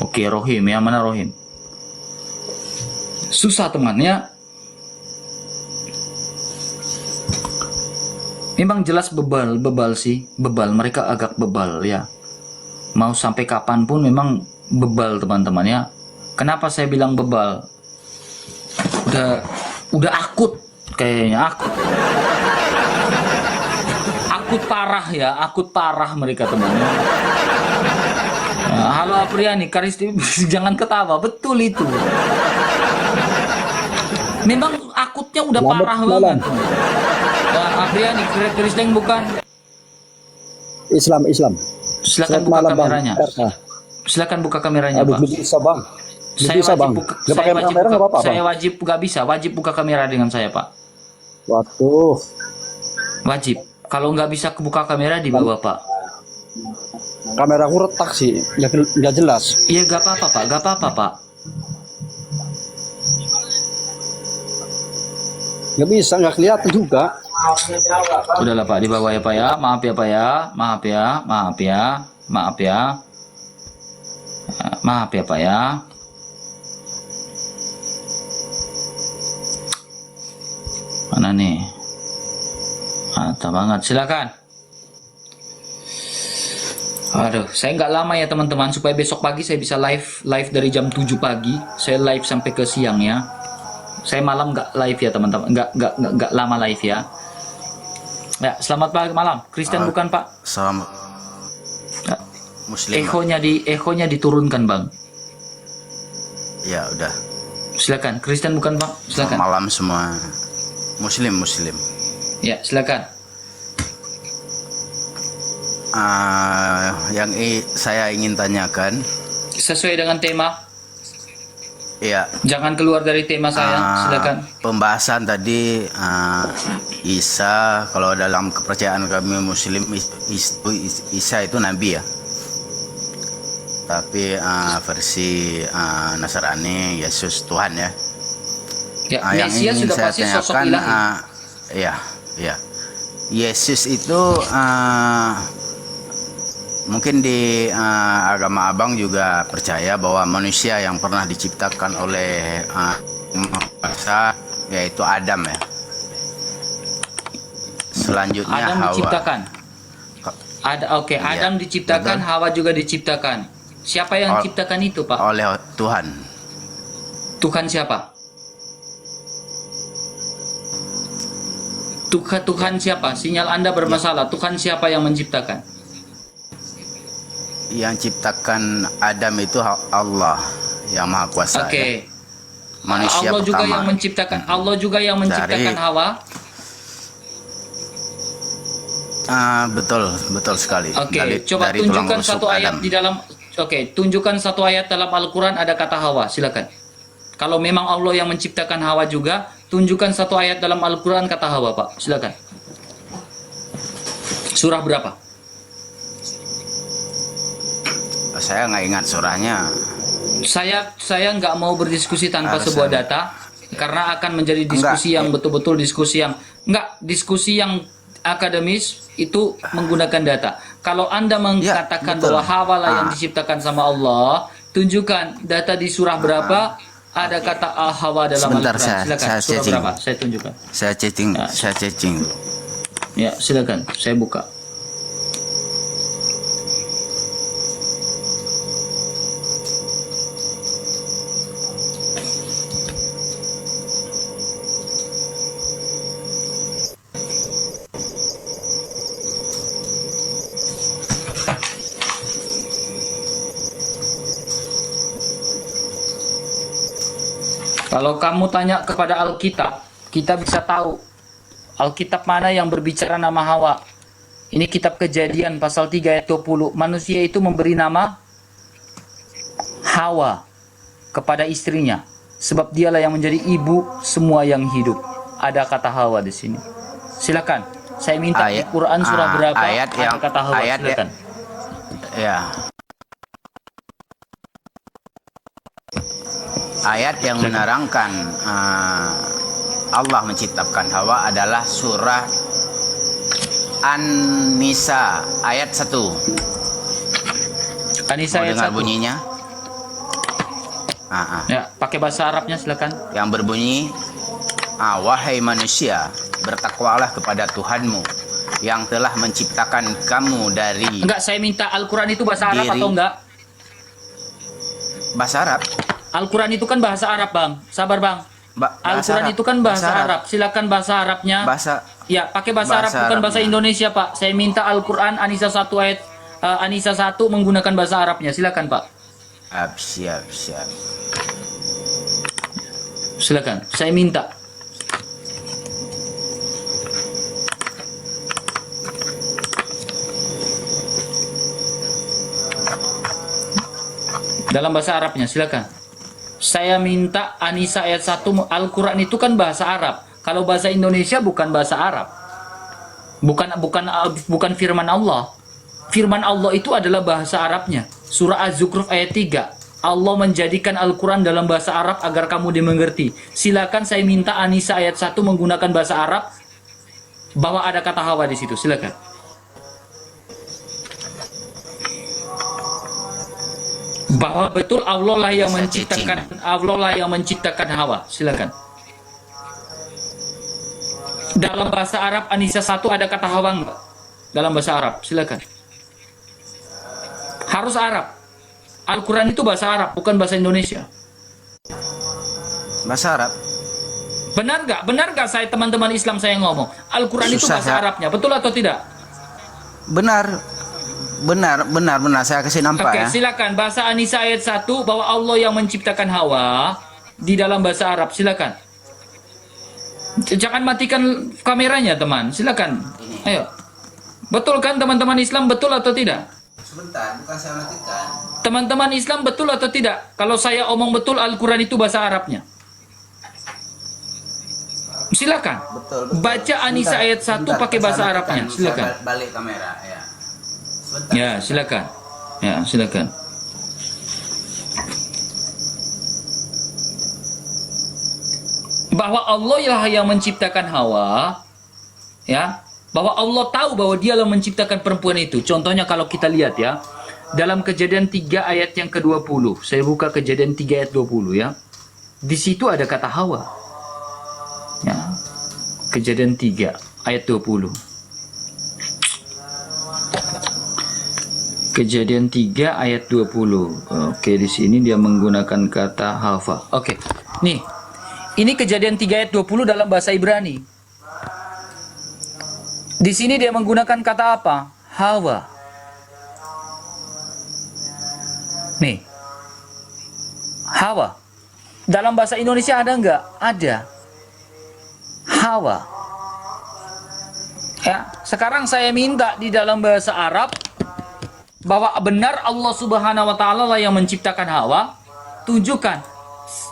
Oke, Rohim ya, mana Rohim? Susah temannya. Memang jelas bebal sih, mereka agak bebal ya. Mau sampai kapanpun memang bebal teman-teman ya. Kenapa saya bilang bebal? Udah akut kayaknya, akut parah mereka teman-teman. Nah, halo Apriani, Karisti, jangan ketawa, betul itu. Memang akutnya udah parah banget. Apriani, Kristen bukan? Islam. Silakan buka kameranya. Silakan buka kameranya, Pak. Bisa bang. Saya wajib buka kamera dengan saya, Pak. Waduh. Wajib. Kalau nggak bisa buka kamera di bawah, Pak. Kamera aku retak sih, nggak jelas. Iya, nggak apa-apa, Pak. Nggak bisa, nggak kelihatan juga. Udahlah Pak, di bawah ya Pak ya. Maaf ya Pak ya. Maaf ya, maaf ya, maaf ya. Maaf ya Pak ya. Mana nih? Mantap banget, silakan. Aduh, saya nggak lama ya teman-teman, supaya besok pagi saya bisa live dari jam 7 pagi. Saya live sampai ke siang ya. Saya malam nggak live ya teman-teman, nggak lama live ya. Ya, selamat pagi malam. Kristen bukan Pak? Sama Ya, Muslim. Ehonya diturunkan Bang. Ya udah. Silakan. Kristen bukan Pak? Selamat Silakan. malam semua. Muslim. Ya, silakan. Saya ingin tanyakan, Sesuai dengan tema. ya, Jangan keluar dari tema saya. Silakan. pembahasan tadi Isa, kalau dalam kepercayaan kami Muslim, Isa itu nabi ya. Tapi versi Nasrani, Yesus Tuhan ya. Ya, Yang Mesias ingin sudah saya pasti sosok tanyakan, ilahi. ya, Yesus itu mungkin di agama abang juga percaya bahwa manusia yang pernah diciptakan oleh Esa, yaitu Adam ya. Selanjutnya Adam Hawa. diciptakan. Oke, Iya, Adam diciptakan, betul. Hawa juga diciptakan. Siapa yang ciptakan itu, Pak? Oleh Tuhan. Tuhan siapa? Tuhan siapa? Sinyal Anda bermasalah. Tuhan siapa yang menciptakan? Yang ciptakan Adam itu Allah yang Maha Kuasa. Oke. Ya. Manusia Allah juga pertama. yang menciptakan. Allah juga yang menciptakan Hawa. Betul sekali. Oke, Dari coba tulang tunjukkan rusuk satu ayat Adam. di dalam. Oke, tunjukkan satu ayat dalam Al-Quran ada kata Hawa. Silakan. Kalau memang Allah yang menciptakan Hawa juga, tunjukkan satu ayat dalam Al-Quran kata Hawa, Pak. Silakan. Surah berapa? Saya nggak ingat surahnya. Saya nggak mau berdiskusi tanpa Harus sebuah ada. data, karena akan menjadi diskusi yang betul-betul diskusi yang akademis itu menggunakan data. Kalau Anda mengatakan betul. bahwa Hawa lah yang diciptakan sama Allah, tunjukkan data di surah berapa ada kata Hawa dalam Sebentar, Al-Quran. Silakan. saya Surah cacing. berapa? Saya tunjukkan. Saya cacing. Ya, silakan. Saya buka. Kalau kamu tanya kepada Alkitab, kita bisa tahu Alkitab mana yang berbicara nama Hawa. Ini kitab Kejadian pasal 3 ayat 20. Manusia itu memberi nama Hawa kepada istrinya, sebab dialah yang menjadi ibu semua yang hidup. Ada kata Hawa di sini. Silakan. Saya minta di Quran surah berapa ayat ada yang kata Hawa. Silakan. Ya. Ayat yang menerangkan Allah menciptakan Hawa adalah surah An-Nisa ayat 1. Anisa Mau ayat dengar 1. bunyinya? Ya, pakai bahasa Arabnya silakan. Yang berbunyi, wahai manusia, bertakwalah kepada Tuhanmu yang telah menciptakan kamu dari Enggak, saya minta Al-Quran itu bahasa Arab Diri. atau enggak? bahasa Arab. Al-Quran itu kan bahasa Arab, Bang. Sabar, Bang. Bahasa Al-Quran Arab. itu kan bahasa Arab. Silakan bahasa Arabnya. Ya, pakai bahasa Arab, bukan bahasa Arabnya. Indonesia, Pak. Saya minta Al-Quran Anisa 1 ayat Anisa 1 menggunakan bahasa Arabnya. Silakan, Pak. Siap. Silakan. Saya minta. Dalam bahasa Arabnya, silakan. Saya minta Anisa ayat 1. Al-Quran itu kan bahasa Arab. Kalau bahasa Indonesia bukan bahasa Arab. Bukan firman Allah. Firman Allah itu adalah bahasa Arabnya. Surah Az-Zukhruf ayat 3. Allah menjadikan Al-Quran dalam bahasa Arab agar kamu dimengerti. Silakan saya minta Anisa ayat 1 menggunakan bahasa Arab. bahwa ada kata Hawa di situ? Silakan. Bahwa betul Allah lah yang menciptakan Hawa. Silakan. Dalam bahasa Arab An-Nisa 1 ada kata Hawa enggak? Dalam bahasa Arab, silakan. Harus Arab. Al-Quran itu bahasa Arab, bukan bahasa Indonesia. Bahasa Arab. Benar nggak? Benar nggak saya teman-teman Islam saya ngomong? Al-Quran itu Susah, bahasa ya. Arabnya, betul atau tidak? Benar. Saya kasih nampak Oke, ya. silakan. Bahasa An-Nisa ayat 1 bahwa Allah yang menciptakan Hawa di dalam bahasa Arab. Silakan. Jangan matikan kameranya, teman. Silakan. Ayo. Betul kan teman-teman Islam, betul atau tidak? Sebentar, bukan saya matikan. Teman-teman Islam betul atau tidak? Kalau saya omong betul Al-Quran itu bahasa Arabnya. Silakan. Betul. Baca An-Nisa ayat 1 pakai bahasa Arabnya. Silakan. Balik kamera ya. Sebentar. Ya, silakan. Ya, silakan. Bahwa Allah lah yang menciptakan Hawa, ya. Bahwa Allah tahu bahwa Dia yang menciptakan perempuan itu. Contohnya kalau kita lihat ya, dalam Kejadian 3 ayat yang ke-20. Saya buka Kejadian 3 ayat 20 ya. Di situ ada kata Hawa. Ya. Kejadian 3 ayat 20. Kejadian 3 ayat 20. Oke, di sini dia menggunakan kata Hawa. Oke. Nih. Ini Kejadian 3 ayat 20 dalam bahasa Ibrani. Di sini dia menggunakan kata apa? Hawa. Nih. Hawa. Dalam bahasa Indonesia ada nggak? Ada. Hawa. Ya, sekarang saya minta di dalam bahasa Arab bahwa benar Allah Subhanahu wa taala lah yang menciptakan Hawa. Tunjukkan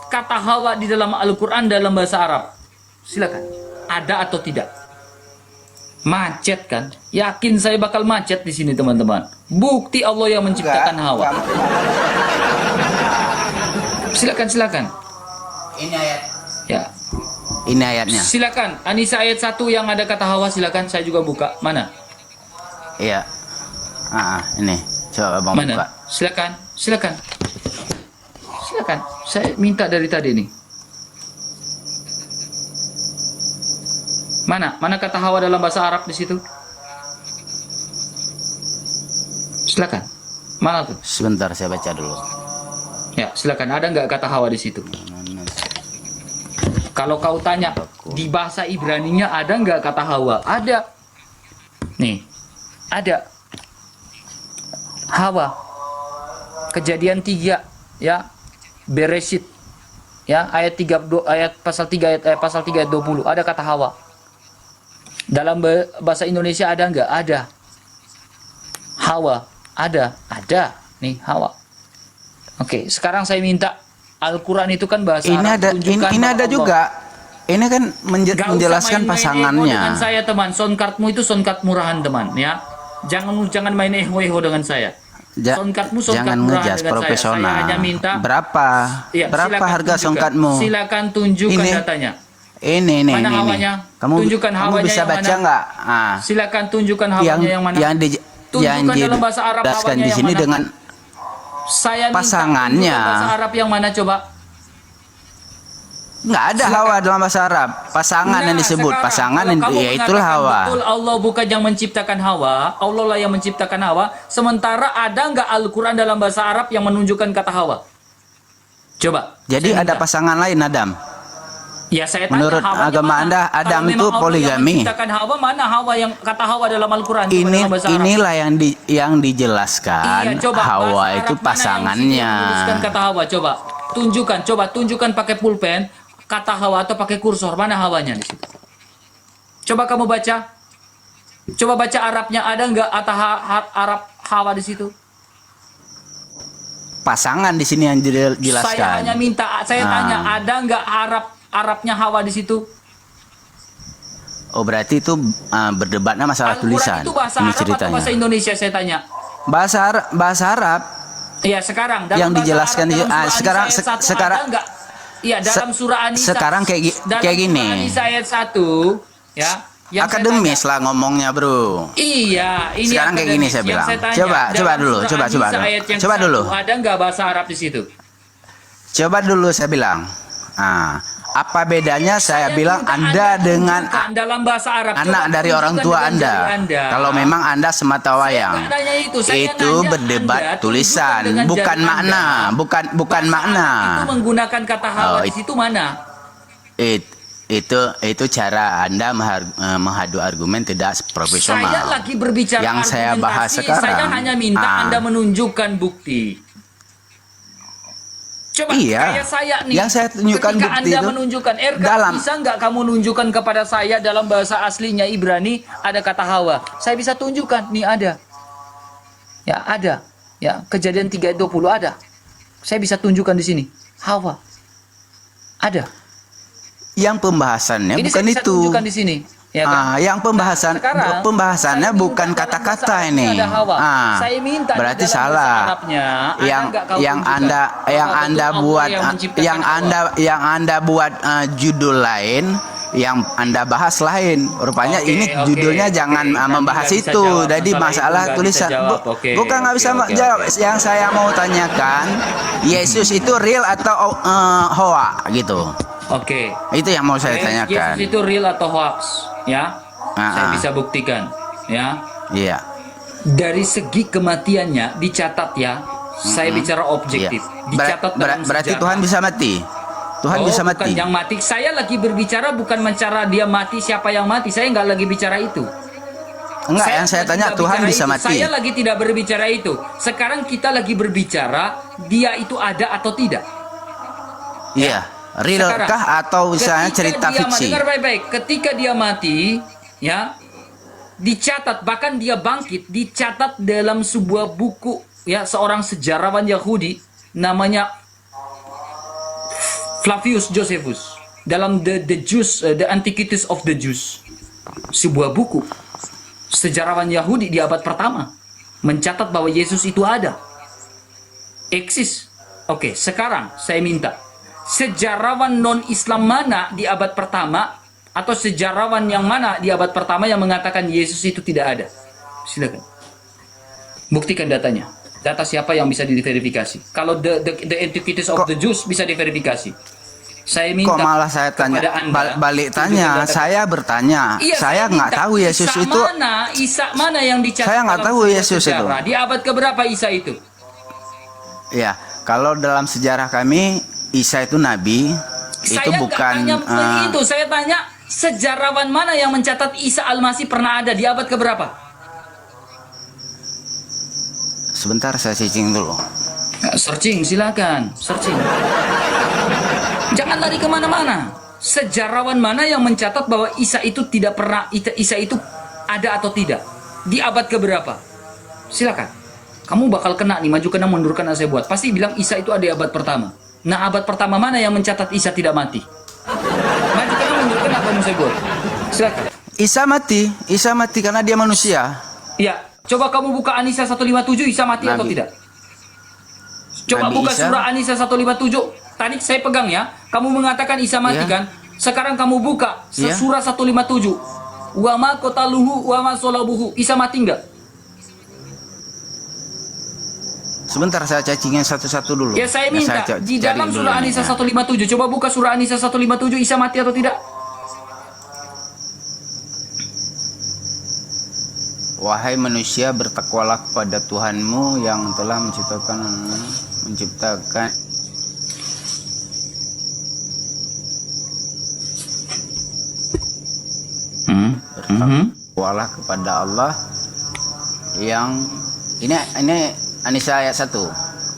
kata Hawa di dalam Al-Qur'an dalam bahasa Arab. Silakan. Ada atau tidak? Macet kan? Yakin saya bakal macet di sini teman-teman. Bukti Allah yang menciptakan Hawa. Silakan. Ini ayat. Ya. Ini ayatnya. Silakan. An-Nisa ayat 1 yang ada kata Hawa, silakan saya juga buka. Mana? Iya. Ini. Coba Abang Mana? buka. Silakan. Saya minta dari tadi nih. Mana kata Hawa dalam bahasa Arab di situ? Silakan. Mana tuh? Sebentar saya baca dulu. Ya, silakan. Ada nggak kata Hawa di situ? Kalau kau tanya di bahasa Ibraninya ada nggak kata Hawa? Ada. Nih, ada. Hawa. Kejadian 3 ya. Bereshit ya, ayat 32 ayat pasal 3 ayat 20 ada kata Hawa. Dalam bahasa Indonesia ada nggak? Ada. Hawa, ada. Nih, Hawa. Oke, sekarang saya minta Al-Quran itu kan bahasa Ini Arab. ada Tunjukkan ini bahwa ada Allah. juga. Ini kan Gak usah menjelaskan main-main pasangannya. dengan saya teman. Soundcardmu itu soundcard murahan teman ya. Jangan main eho dengan saya. Soundcardmu soundcard Jangan murahan ngejas dengan profesional. saya hanya minta Berapa? ya, Berapa silakan harga tunjukkan. soundcardmu? Silakan tunjukkan Ini. datanya. Ini. Mana hawanya? Tunjukkan kamu hawanya bisa yang baca mana? nggak? Silakan tunjukkan hawanya yang mana. Tunjukkan dalam bahasa Arab dijelaskan hawanya di yang sini mana. dengan Saya minta pasangannya. tunjukkan bahasa Arab yang mana coba? nggak ada Silakan. hawa dalam bahasa Arab. Pasangan yang disebut sekarang, pasangan kalau kamu ya itulah mengatakan hawa. betul Allah bukan yang menciptakan Hawa, Allah lah yang menciptakan Hawa. Sementara ada nggak Al-Quran dalam bahasa Arab yang menunjukkan kata Hawa? Coba. Jadi saya ada minta. pasangan lain Adam. Ya saya tanya Menurut Hawanya agama mana? Anda, Kalau Adam memang itu Allah yang poligami. menciptakan Hawa, mana Hawa yang kata Hawa dalam Al-Quran? Coba dalam bahasa Arab. Inilah yang dijelaskan. Iya, coba Hawa bahasa itu Arab mana pasangannya. yang menuliskan kata Hawa? Coba tunjukkan pakai pulpen kata Hawa atau pakai kursor, mana Hawanya di situ? Coba kamu baca. Coba baca Arabnya, ada nggak Arab Hawa di situ? Pasangan di sini yang dijelaskan. Saya hanya minta, saya tanya, ada nggak Arabnya Hawa di situ? Oh berarti itu berdebatnya masalah Al-Quran tulisan. itu bahasa Ini Arab ceritanya. atau bahasa Indonesia, saya tanya. Bahasa Arab. Iya, sekarang dalam Yang bahasa dijelaskan Arab, di- dalam surah sekarang- An-Nisa ayat 1 sekarang- ada nggak? Iya, dalam surah An-Nisa. sekarang kayak dalam gini. surah An-Nisa ayat 1, ya. Yang saya akademis lah ngomongnya, Bro. Iya, ini Sekarang kayak gini akademis. saya Yang bilang. tanya, Coba dalam dulu, surah coba An-Nisa ayat yang coba 1, dulu. Ada nggak bahasa Arab di situ? Coba dulu saya bilang. Apa bedanya saya bilang minta Anda dengan tunjukkan dalam bahasa Arab. anak Coba dari orang tunjukkan tua dengan Anda? jari Anda. Kalau memang Anda semata wayang. Saya nggak nanya itu. Saya Itu nanya berdebat Anda, tulisan, tunjukkan dengan bukan jari makna, Anda. bukan Bahasa makna. Arab itu menggunakan kata hawa Oh, di situ mana? Itu cara Anda menghadu argumen tidak profesional. Saya lagi berbicara Yang saya bahas argumentasi, sekarang. saya hanya minta Anda menunjukkan bukti. Coba Iya. kayak saya nih. Yang saya tunjukkan ketika bukti Anda itu menunjukkan dalam- bisa nggak kamu nunjukkan kepada saya dalam bahasa aslinya Ibrani ada kata hawa? Saya bisa tunjukkan, nih ada. Ya, ada. Ya, Kejadian 3:20 ada. Saya bisa tunjukkan di sini. Hawa. Ada. Yang pembahasannya Ini bukan saya bisa itu. tunjukkan di sini. Ya kan? Yang Sekarang, pembahasannya saya bukan minta dalam kata-kata bahasa ini. Arabnya ada hawa. Saya minta Berarti dalam bahasa salah. Arabnya, ada Yang nggak kamu yang tunjukkan? Anda yang Apa Anda betul Allah buat yang menciptakan yang hawa? Anda buat judul lain, yang Anda bahas lain. Rupanya Oke, ini oke, judulnya oke. jangan Nanti membahas nggak bisa itu. jawab Jadi masalah masalah itu, nggak tulisan bisa jawab. Oke, bukan nggak oke, bisa oke, jawab. oke. Yang saya mau tanyakan, Yesus itu real atau hoa gitu. Oke. Itu yang mau saya tanyakan. Yesus itu real atau hoax? Ya. Saya Ah. bisa buktikan. Ya. Iya. Dari segi kematiannya dicatat ya. Saya bicara objektif. Iya. Dicatat dalam Berarti sejarah. Tuhan bisa mati. Tuhan bisa Bukan mati. yang mati. Saya lagi berbicara bukan mencara dia mati, siapa yang mati. Saya nggak lagi bicara itu. Enggak, yang saya lagi tanya tidak Tuhan bicara bisa itu. mati. Saya lagi tidak berbicara itu. Sekarang kita lagi berbicara dia itu ada atau tidak. Iya. Real kah atau misalnya Ketika cerita dia fiksi? Dengar baik-baik. Ketika dia mati, ya, dicatat, bahkan dia bangkit, dicatat dalam sebuah buku, ya, seorang sejarawan Yahudi namanya Flavius Josephus, dalam the Jews, the Antiquities of the Jews, sebuah buku sejarawan Yahudi di abad pertama mencatat bahwa Yesus itu ada, eksis. Oke, sekarang saya minta sejarawan non-Islam mana di abad pertama atau sejarawan yang mana di abad pertama yang mengatakan Yesus itu tidak ada? Silakan. Buktikan datanya. Data siapa yang bisa diverifikasi? Kalau the Antiquities of the Jews bisa diverifikasi. Saya minta. Kok malah saya tanya, kepada Anda, balik tunjukkan tanya, data. saya bertanya, Iya, saya nggak minta. tahu Yesus Isa itu. Isa mana yang dicatat? Saya nggak dalam tahu sebuah Yesus itu. sejarah? Di abad keberapa Isa itu? Ya, kalau dalam sejarah kami, Isa itu nabi, itu Saya nggak bukan. tanya itu. Saya tanya sejarawan mana yang mencatat Isa Al-Masih pernah ada di abad keberapa? Sebentar saya searching dulu. Searching, silakan. Searching. Jangan lari kemana-mana. Sejarawan mana yang mencatat bahwa Isa itu tidak pernah, Isa itu ada atau tidak? Di abad keberapa? Silakan. Kamu bakal kena nih, maju kena mundur kena saya buat. Pasti bilang Isa itu ada di abad pertama. Nah, abad pertama mana yang mencatat Isa tidak mati? Maju kena mundur kena kamu saya buat. Silakan. Isa mati karena dia manusia. Iya, coba kamu buka An-Nisa 157, Isa mati atau Nabi. tidak? Coba Nabi buka Isa. surah An-Nisa 157. Tadi saya pegang ya. Kamu mengatakan Isa mati Iya. kan? Sekarang kamu buka Iya. surah 157. Wa ma qataluhu wa ma salabuhu. Isa mati enggak? Sebentar saya cacingin satu-satu dulu. Ya saya minta di cari dalam dulu surah ini, An-Nisa ya. 157. Coba buka surah An-Nisa 157, Isa mati atau tidak? Wahai manusia, bertakwalah kepada Tuhanmu yang telah menciptakan bertakwalah kepada Allah yang ini An-Nisa ayat 1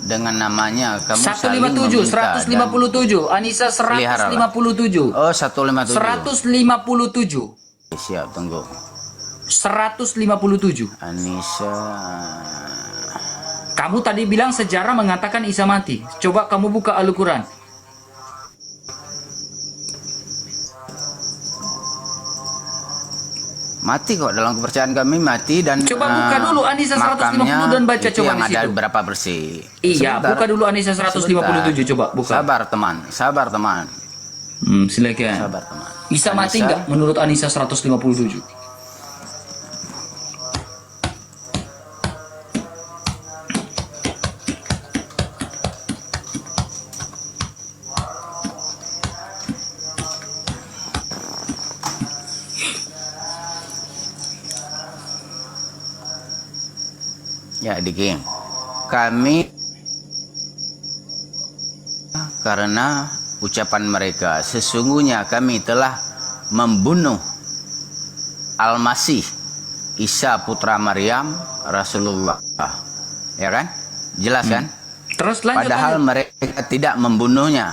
dengan namanya kamu saling 157, meminta 157. An-Nisa 157. dan, oh 157 157. siap tunggu 157. An-Nisa Kamu tadi bilang sejarah mengatakan Isa mati. Coba kamu buka Al-Quran. mati kok dalam kepercayaan kami mati dan Coba buka dulu An-Nisa 150 makamnya dan baca itu coba yang di ada situ. berapa bersih. Iya, Sebentar. buka dulu An-Nisa 157, coba buka. Sabar teman, sabar teman. Silakan. Sabar teman. Isa mati Anissa. nggak menurut Anissa 157? Ya, Diki. Kami karena ucapan mereka, sesungguhnya kami telah membunuh Al-Masih Isa putra Maryam Rasulullah. Ya kan? Jelas kan? Terus lanjut. Padahal mereka tidak membunuhnya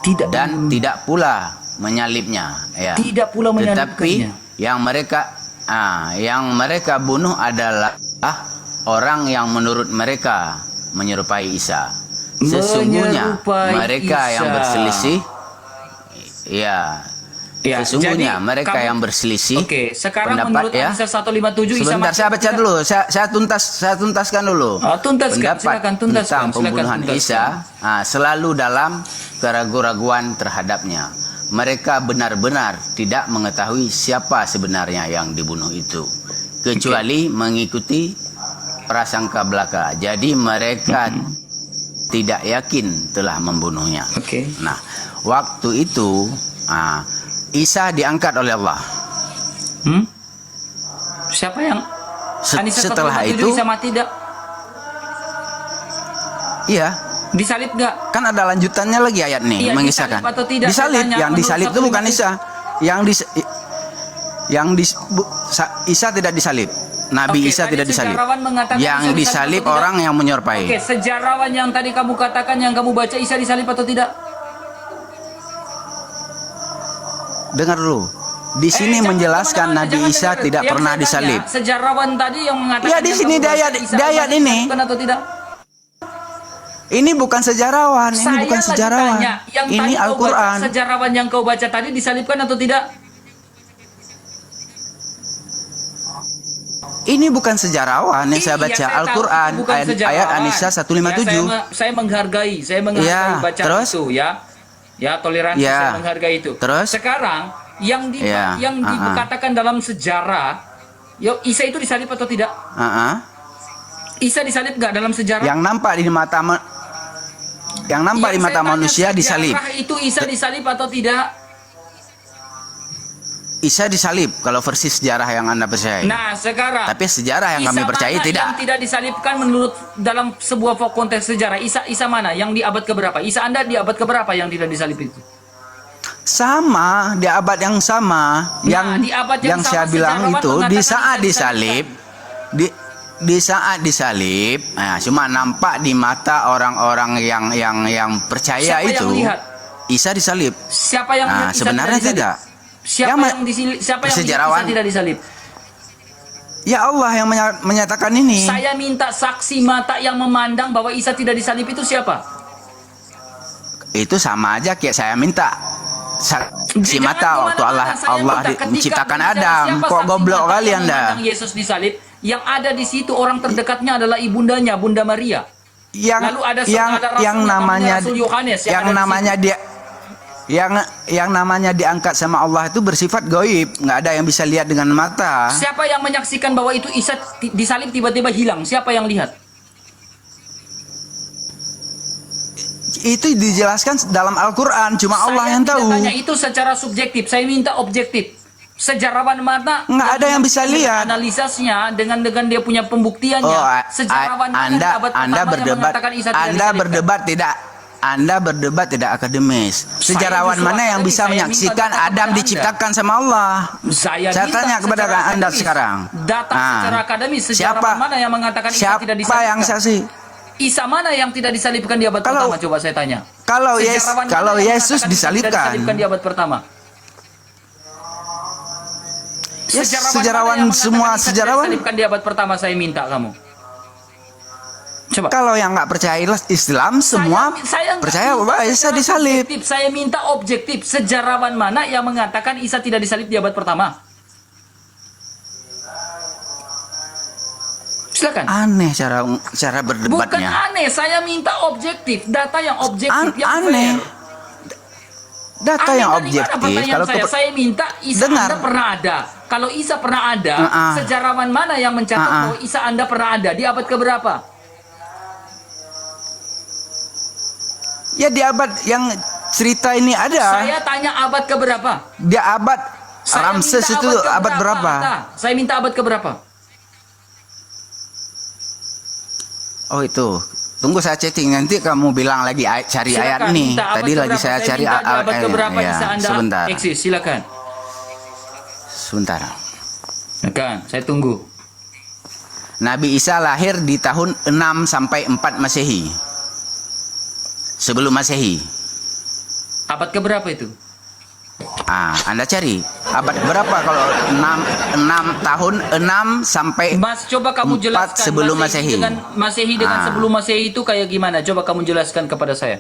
tidak dan tidak pula menyalibnya. Ya. tidak pula Tetapi menyalibkannya. yang mereka bunuh adalah orang yang menurut mereka menyerupai Isa. Sesungguhnya Menyerupai mereka Isa. yang berselisih, ya, Ya, sesungguhnya jadi mereka kamu- yang berselisih. Oke, sekarang pendapat menurut ya. Anissa 157 Isa Sebentar, mati saya baca tidak? dulu. Saya tuntaskan dulu. Tuntaskan, Pendapat silakan tuntaskan, tentang silakan pembunuhan tuntaskan. Isa selalu dalam keraguan-raguan terhadapnya. Mereka benar-benar tidak mengetahui siapa sebenarnya yang dibunuh itu, kecuali mengikuti prasangka belaka. Jadi mereka tidak yakin telah membunuhnya. Oke. Nah, waktu itu Isa diangkat oleh Allah. Siapa yang Anissa Setelah 157 itu, Isa mati tidak? iya, Disalib nggak? kan ada lanjutannya lagi ayat nih Iya, mengisahkan. disalib atau tidak? Disalib, Saya tanya, yang menurut disalib itu bukan 157. Isa. Isa tidak disalib. Nabi Oke, Isa tadi tidak disalib. sejarawan mengatakan Yang Isa disalib atau tidak? orang yang menyerupai. Oke, sejarawan yang tadi kamu katakan, yang kamu baca, Isa disalib atau tidak? Dengar dulu. Di sini Jangan menjelaskan kemana-mana, Nabi jangan Isa dengar. tidak Yang pernah saya tanya, disalib. Sejarawan tadi yang mengatakan Ya, di yang sini kamu baca, di ayat Isa ini. disalibkan atau tidak? Ini bukan sejarawan, ini Saya bukan lagi sejarawan. tanya, yang Ini tadi kau baca, Al-Qur'an. sejarawan yang kau baca tadi disalibkan atau tidak? Ini bukan sejarawan yang saya Iya, baca, tahu Al-Qur'an, itu bukan ayat sejarawan. Anissa 157. Ya, saya menghargai Ya, bacaan terus? itu ya. Ya, toleransi, Ya. saya menghargai itu. Terus? Sekarang yang Ya, dikatakan dalam sejarah, Isa itu disalib atau tidak? Isa disalib nggak dalam sejarah? Yang nampak di mata Yang saya tanya, manusia disalib. sejarah itu Isa disalib atau tidak? Isa disalib kalau versi sejarah yang Anda percaya. Nah, sekarang Tapi sejarah yang kami Isa percaya mana tidak. yang tidak disalibkan menurut dalam sebuah konteks sejarah? Isa mana yang di abad keberapa? Isa Anda di abad keberapa yang tidak disalib itu? Sama, di abad yang sama, di abad yang sama, saya bilang sejarawan itu di mengatakan saat Isa disalib, di saat disalib, cuma nampak di mata orang-orang yang percaya Siapa itu, yang lihat? Isa disalib. Siapa yang lihat Isa Sebenarnya disalib? tidak. Siapa Yang siapa yang lihat sejarawan. Isa tidak disalib? Ya Allah yang menyatakan ini. Saya minta saksi mata yang memandang bahwa Isa tidak disalib itu siapa? Itu sama aja kayak saya minta saksi Jangan mata waktu kemana-mana, saya Allah minta ketika menciptakan berbicara Adam. siapa Kok saksi goblok mata kali yang Anda? memandang Yesus disalib, yang ada di situ orang terdekatnya adalah ibundanya, Bunda Maria. Lalu ada rasul yang namanya Rasul Yohanes yang ada di namanya dia yang namanya diangkat sama Allah itu bersifat gaib, nggak ada yang bisa lihat dengan mata. Siapa yang menyaksikan bahwa itu Isa disalib tiba-tiba hilang? Siapa yang lihat? Itu dijelaskan dalam Al-Qur'an, cuma Allah yang tahu. Saya tidak tanya itu secara subjektif, saya minta objektif. Sejarawan mana Nggak ada yang bisa punya lihat. analisasnya dengan dia punya pembuktiannya. Sejarawan mana di abad pertama yang mengatakan Isa tidak disalibkan? Anda berdebat tidak akademis. Sejarawan justru mana yang akademis. bisa Saya menyaksikan minta data Adam kepada diciptakan sama Allah? Saya Tanya kepada secara Anda akademis. sekarang. Data secara akademis, sejarawan mana yang mengatakan Isa siapa tidak disalibkan? yang saksi? Isa mana yang tidak disalibkan di abad pertama? Coba saya tanya. Kalau Sejarawan mana kalau yang Yesus mengatakan Isa tidak disalibkan, disalibkan di abad pertama? ya, Sejarawan sejarawan mana yang mengatakan semua Isa tidak sejarawan. disalibkan di abad pertama, saya minta kamu. Coba. Kalau yang nggak percaya Islam semua Saya nggak percaya minta bahwa Isa secara disalib. subjektif. Saya minta objektif. Sejarawan mana yang mengatakan Isa tidak disalib di abad pertama? Silakan. Aneh cara Bukan berdebatnya. aneh, saya minta objektif, data yang objektif, yang Aneh. fair. Data yang objektif. Kalau saya minta Isa Dengar. Anda pernah ada. Kalau Isa pernah ada, sejarawan mana yang mencatat bahwa Isa Anda pernah ada di abad keberapa? Ya di abad yang cerita ini ada. Saya tanya abad keberapa? Di abad Saya Ramses minta itu abad berapa? Nah, saya minta abad keberapa? Oh itu. Tunggu saya chatting, nanti kamu bilang lagi cari ayat Silakan, ini. minta abad Tadi lagi keberapa. saya cari minta di abad keberapa ya, Isa Anda sebentar. eksis, silakan. Sebentar. Silakan, saya tunggu. Nabi Isa lahir di tahun 6 sampai 4 Masehi. Sebelum Masehi. Abad keberapa itu? Anda cari abad berapa kalau 6 tahun 6 sampai Mas, coba kamu 4 jelaskan sebelum Masehi. Masehi dengan sebelum Masehi itu kayak gimana? Coba kamu jelaskan kepada saya.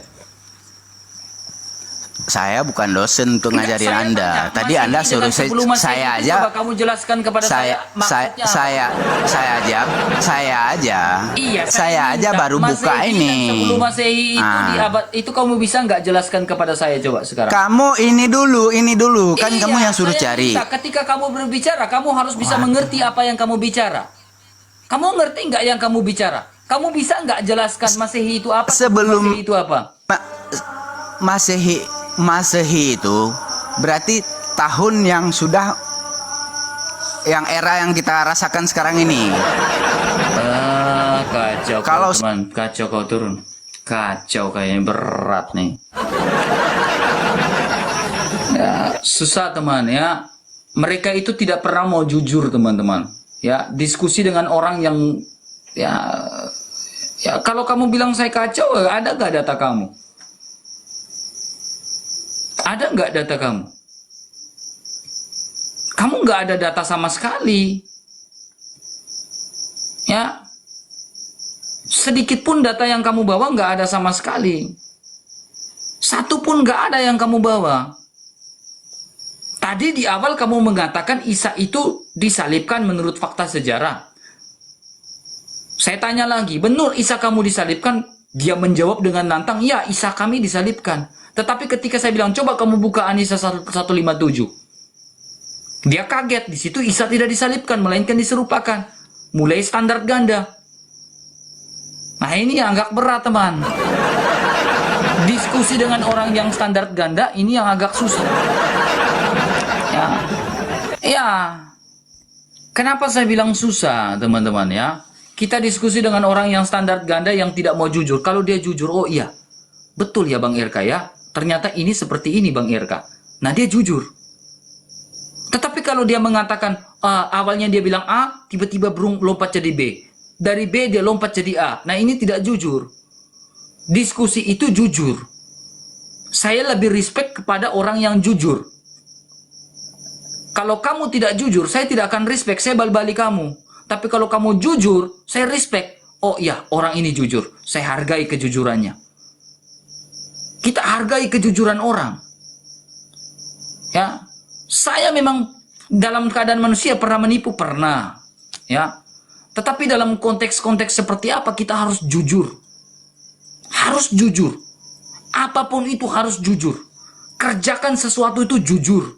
Saya bukan dosen untuk Enggak, ngajarin saya Anda. tanya, Tadi Masehi Anda dengan suruh sebelum Masehi saya itu aja. Coba kamu jelaskan kepada saya. Maksudnya apa? Saya aja. Iya, saya aja minta baru Masehi buka dan ini. Sebelum Masehi itu di abad itu kamu bisa nggak jelaskan kepada saya coba sekarang? Kamu ini dulu kan Iya, kamu yang suruh saya cari. minta, ketika kamu berbicara, kamu harus bisa mengerti apa yang kamu bicara. Kamu ngerti nggak yang kamu bicara? Kamu bisa nggak jelaskan Masehi itu apa? Sebelum- Masehi itu apa? Masehi itu berarti tahun yang sudah yang era yang kita rasakan sekarang ini. Kacau Kalau- teman, kacau kau turun. Kacau kayaknya berat nih. Ya, susah teman ya. Mereka itu tidak pernah mau jujur teman-teman. Ya, diskusi dengan orang yang ya kalau kamu bilang saya kacau, ada nggak data kamu? Ada nggak data kamu? Kamu nggak ada data sama sekali. Ya, sedikit pun data yang kamu bawa nggak ada sama sekali. Satu pun nggak ada yang kamu bawa. Tadi di awal kamu mengatakan Isa itu disalibkan menurut fakta sejarah. Saya tanya lagi, benar Isa kamu disalibkan? Dia menjawab dengan lantang, ya Isa kami disalibkan. Tetapi ketika saya bilang, coba kamu buka An-Nisa 157. Dia kaget, di situ Isa tidak disalibkan, melainkan diserupakan. Mulai standar ganda. Nah ini yang agak berat teman. Diskusi dengan orang yang standar ganda, ini yang agak susah. Ya. Kenapa saya bilang susah teman-teman ya? Kita diskusi dengan orang yang standar ganda yang tidak mau jujur. Kalau dia jujur, oh iya, betul ya Bang Irka ya. Ternyata ini seperti ini Bang Irka. Nah dia jujur. Tetapi kalau dia mengatakan awalnya dia bilang A, tiba-tiba lompat jadi B. Dari B dia lompat jadi A. Nah ini tidak jujur. Diskusi itu jujur. Saya lebih respect kepada orang yang jujur. Kalau kamu tidak jujur, saya tidak akan respect. Saya bal-bali kamu. Tapi kalau kamu jujur, saya respect. Oh iya, orang ini jujur. Saya hargai kejujurannya. Kita hargai kejujuran orang. Ya, saya memang dalam keadaan manusia pernah menipu, pernah. Ya, tetapi dalam konteks-konteks seperti apa kita harus jujur. Harus jujur. Apapun itu harus jujur. Kerjakan sesuatu itu jujur.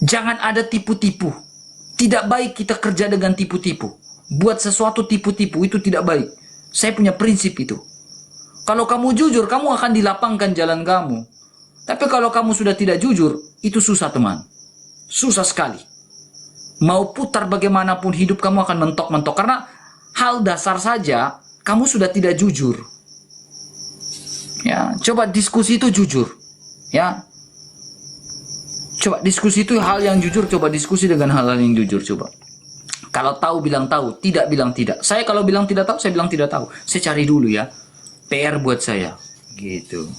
Jangan ada tipu-tipu. Tidak baik kita kerja dengan tipu-tipu. Buat sesuatu tipu-tipu itu tidak baik. Saya punya prinsip itu. Kalau kamu jujur, kamu akan dilapangkan jalan kamu. Tapi kalau kamu sudah tidak jujur, itu susah teman. Susah sekali. Mau putar bagaimanapun hidup kamu akan mentok-mentok. Karena hal dasar saja, kamu sudah tidak jujur. Ya, coba diskusi itu jujur. Ya. Coba diskusi itu hal yang jujur, coba diskusi dengan hal-hal yang jujur, coba. Kalau tahu bilang tahu, tidak bilang tidak. Saya kalau bilang tidak tahu, saya bilang tidak tahu. Saya cari dulu ya. PR buat saya. Gitu.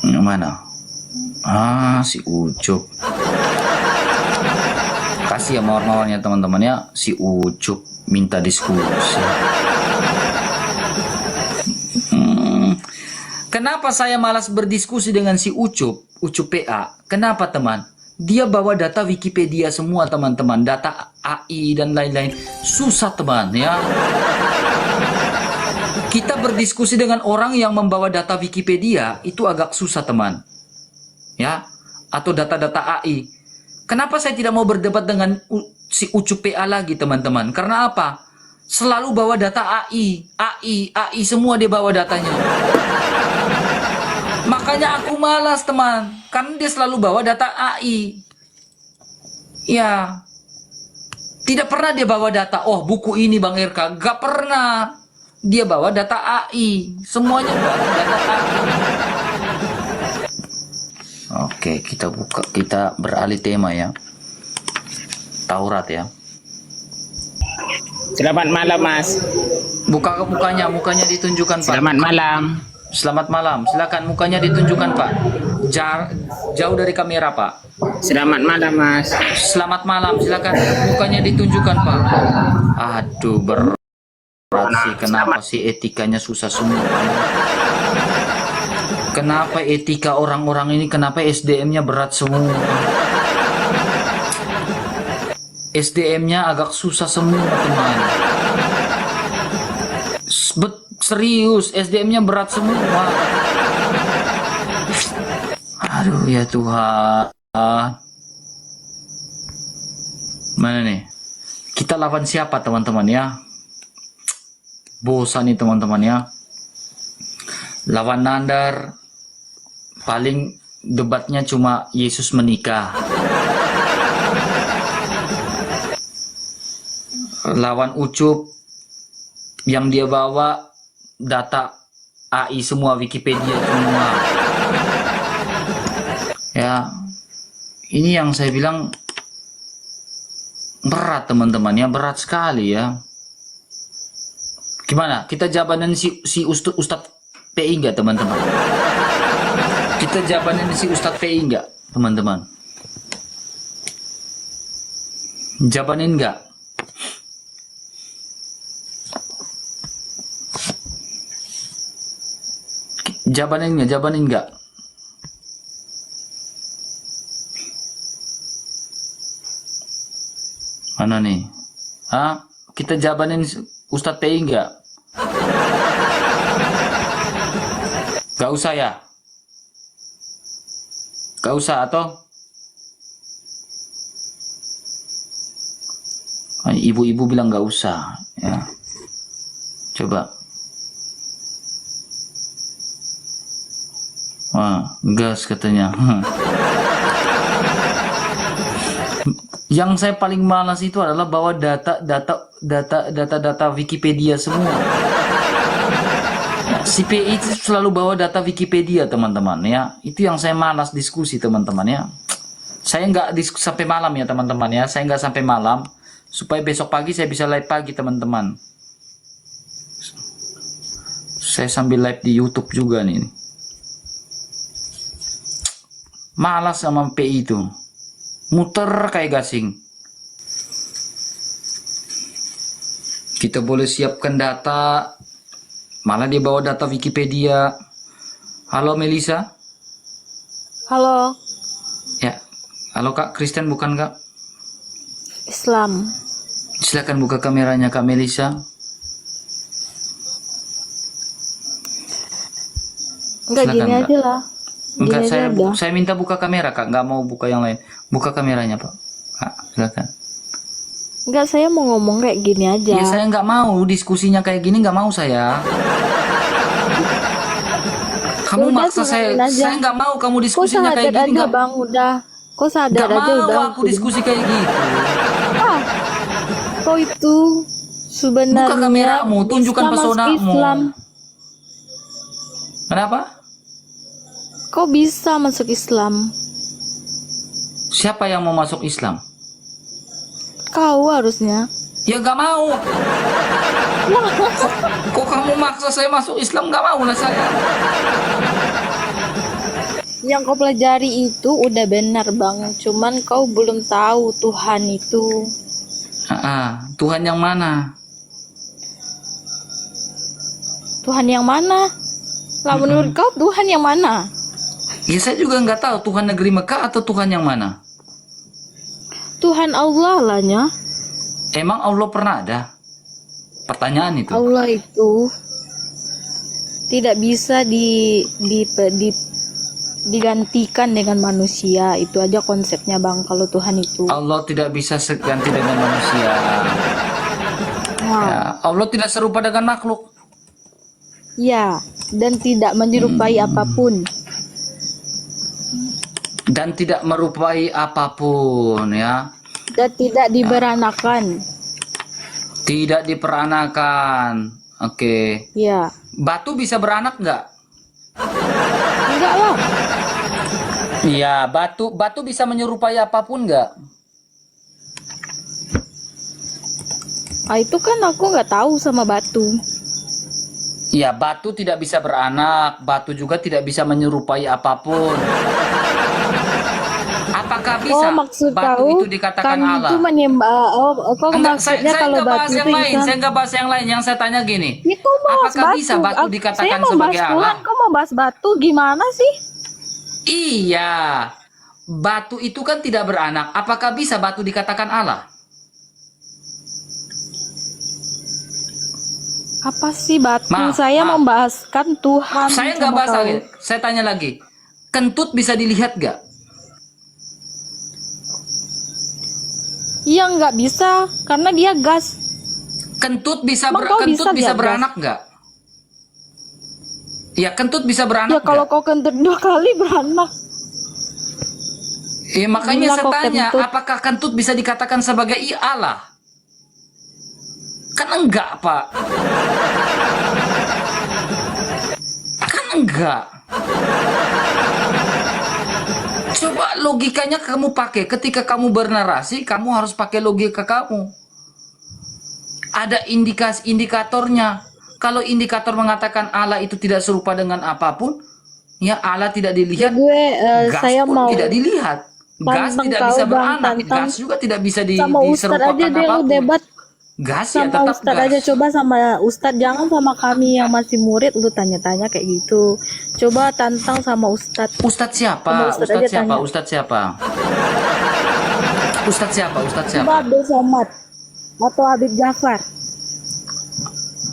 Yang mana? Si Ucup. Kasih ya mawar-mawarnya teman-teman ya. Si Ucup minta diskusi. Kenapa saya malas berdiskusi dengan si Ucup PA? Kenapa teman? Dia bawa data Wikipedia semua teman-teman, data AI dan lain-lain. Susah teman ya. Kita berdiskusi dengan orang yang membawa data Wikipedia itu agak susah, teman. Ya, atau data-data AI. Kenapa saya tidak mau berdebat dengan si Ucup PA lagi, teman-teman? Karena apa? Selalu bawa data AI semua dia bawa datanya. Makanya aku malas, teman. Karena dia selalu bawa data AI. Ya. Tidak pernah dia bawa data, oh buku ini Bang RK. Gak pernah. Dia bawa data AI. Semuanya bawa data AI. Oke, kita beralih tema ya. Taurat ya. Selamat malam, Mas. Buka mukanya ditunjukkan, Pak. Selamat malam. Selamat malam. Silakan mukanya ditunjukkan, Pak. Jauh dari kamera, Pak. Selamat malam, Mas. Selamat malam. Silakan mukanya ditunjukkan, Pak. Aduh, berat sih. Kenapa sih etikanya susah semua? Kenapa etika orang-orang ini, kenapa SDM-nya berat semua? SDM-nya agak susah semua, teman. Serius, SDM-nya berat semua. Aduh, ya Tuhan. Mana nih? Kita lawan siapa, teman-teman ya? Bosan nih, teman-teman ya. Lawan Nandar. Paling debatnya cuma Yesus menikah. Lawan Ucup, yang dia bawa data AI semua, Wikipedia semua. Ya, ini yang saya bilang berat, teman-teman ya, berat sekali ya. Gimana? Kita jabanin si Ustadz PI enggak, teman-teman? Kita jabanin si Ustadz PI enggak, teman-teman? Jabanin enggak? Jabanin enggak? Mana nih? Hah? Kita jabanin Ustadz PI enggak? Gak usah ya? Gak usah atau? Ibu-ibu bilang gak usah ya. Coba. Wah, gas katanya. Yang saya paling malas itu adalah bawa data Wikipedia semua. Si PI itu selalu bawa data Wikipedia, teman-teman ya. Itu yang saya malas diskusi, teman-teman ya. Saya nggak diskusi sampai malam ya, teman-teman ya. Saya nggak sampai malam supaya besok pagi saya bisa live pagi, teman-teman. Saya sambil live di YouTube juga nih. Malas sama PI itu. Muter kayak gasing. Kita boleh siapkan data, malah dia bawa data Wikipedia. Halo Melisa. Halo, Ya. Halo Kak, Kristen bukan Kak? Islam. Silakan buka kameranya Kak Melisa. Enggak, Silakan, gini Kak. aja lah. Enggak, Gini aja udah. saya minta buka kamera Kak, nggak mau buka yang lain. Buka kameranya Pak. Kak, silakan. Enggak, saya mau ngomong kayak gini aja. Ya saya nggak mau diskusinya kayak gini, nggak mau saya. Kamu Udah, maksa serahin aja. saya nggak mau kamu Kok diskusinya kayak sadar gini. aja Nggak bang, udah. Kok sadar nggak aja mau udah. aku diskusi kayak gitu. Ah, kok itu sebenarnya Buka kameramu, tunjukkan bisa masuk pesonamu. Islam. Kenapa? Kok bisa masuk Islam? Siapa yang mau masuk Islam? Kau harusnya. Ya nggak mau. Kok kamu maksa saya masuk Islam? Nggak mau lah saya. Yang kau pelajari itu udah benar bang, cuman kau belum tahu Tuhan itu. Tuhan yang mana? Tuhan yang mana? Lah menurut kau Tuhan yang mana? Ya saya juga nggak tahu Tuhan negeri Mekah atau Tuhan yang mana. Tuhan Allah lahnya. Emang Allah pernah ada? Pertanyaan itu. Allah itu tidak bisa digantikan dengan manusia. Itu aja konsepnya Bang, kalau Tuhan itu. Allah tidak bisa seganti dengan manusia. Nah, Ya, Allah tidak serupa dengan makhluk. ya, dan tidak menyerupai apapun. Dan tidak merupai apapun ya. Dan tidak diberanakan. Tidak diperanakan. Oke. Ya, Batu bisa beranak nggak? enggak lah. Iya, batu bisa menyerupai apapun nggak? Ah, itu kan aku nggak tahu sama batu. Iya, batu tidak bisa beranak, batu juga tidak bisa menyerupai apapun. Apakah bisa Oh, maksud batu kau itu dikatakan kami Allah? itu menyembah. Oh, kau Enggak, maksudnya saya kalau nggak bahas batu yang itu lain, bisa. saya nggak bahas yang lain. Yang saya tanya gini, Ya, kau mau bahas apakah bisa batu Saya dikatakan mau sebagai bahas Allah? Tuhan, kau mau bahas batu gimana sih? Iya, batu itu kan tidak beranak. Apakah bisa batu dikatakan Allah? Apa sih batu? Maaf, Saya maaf. membahaskan Tuhan. Saya nggak sama bahas kau. lagi. Saya tanya lagi, kentut bisa dilihat nggak? Iya, nggak bisa karena dia gas. Kentut bisa Emang kau kentut bisa bisa lihat, beranak nggak? Ya, kentut bisa Ya beranak kalau nggak? kau kentut 2 kali beranak. Ya, makanya Gila saya kau tanya, kentut. apakah kentut bisa dikatakan sebagai Allah? Kan enggak, Pak. Kan enggak. Coba logikanya kamu pakai. Ketika kamu bernarasi, kamu harus pakai logika kamu. Ada indikatornya. Kalau indikator mengatakan Allah itu tidak serupa dengan apapun, ya Allah tidak dilihat, gas Saya pun mau tidak dilihat. Gas tantang tidak kau, bisa Bang, beranak, tantang gas juga tidak bisa sama Ustadz aja diserupakan deh lu apapun. debat Gas ya sama tetap Ustadz gas. aja, coba sama Ustadz, jangan sama kami yang masih murid lu tanya-tanya kayak gitu. Coba tantang sama Ustadz. Ustadz siapa? Sama Ustadz Ustadz aja siapa? tanya. Ustadz siapa? Ustadz siapa? Ustadz siapa? Coba Abdul Somad atau Habib Jafar.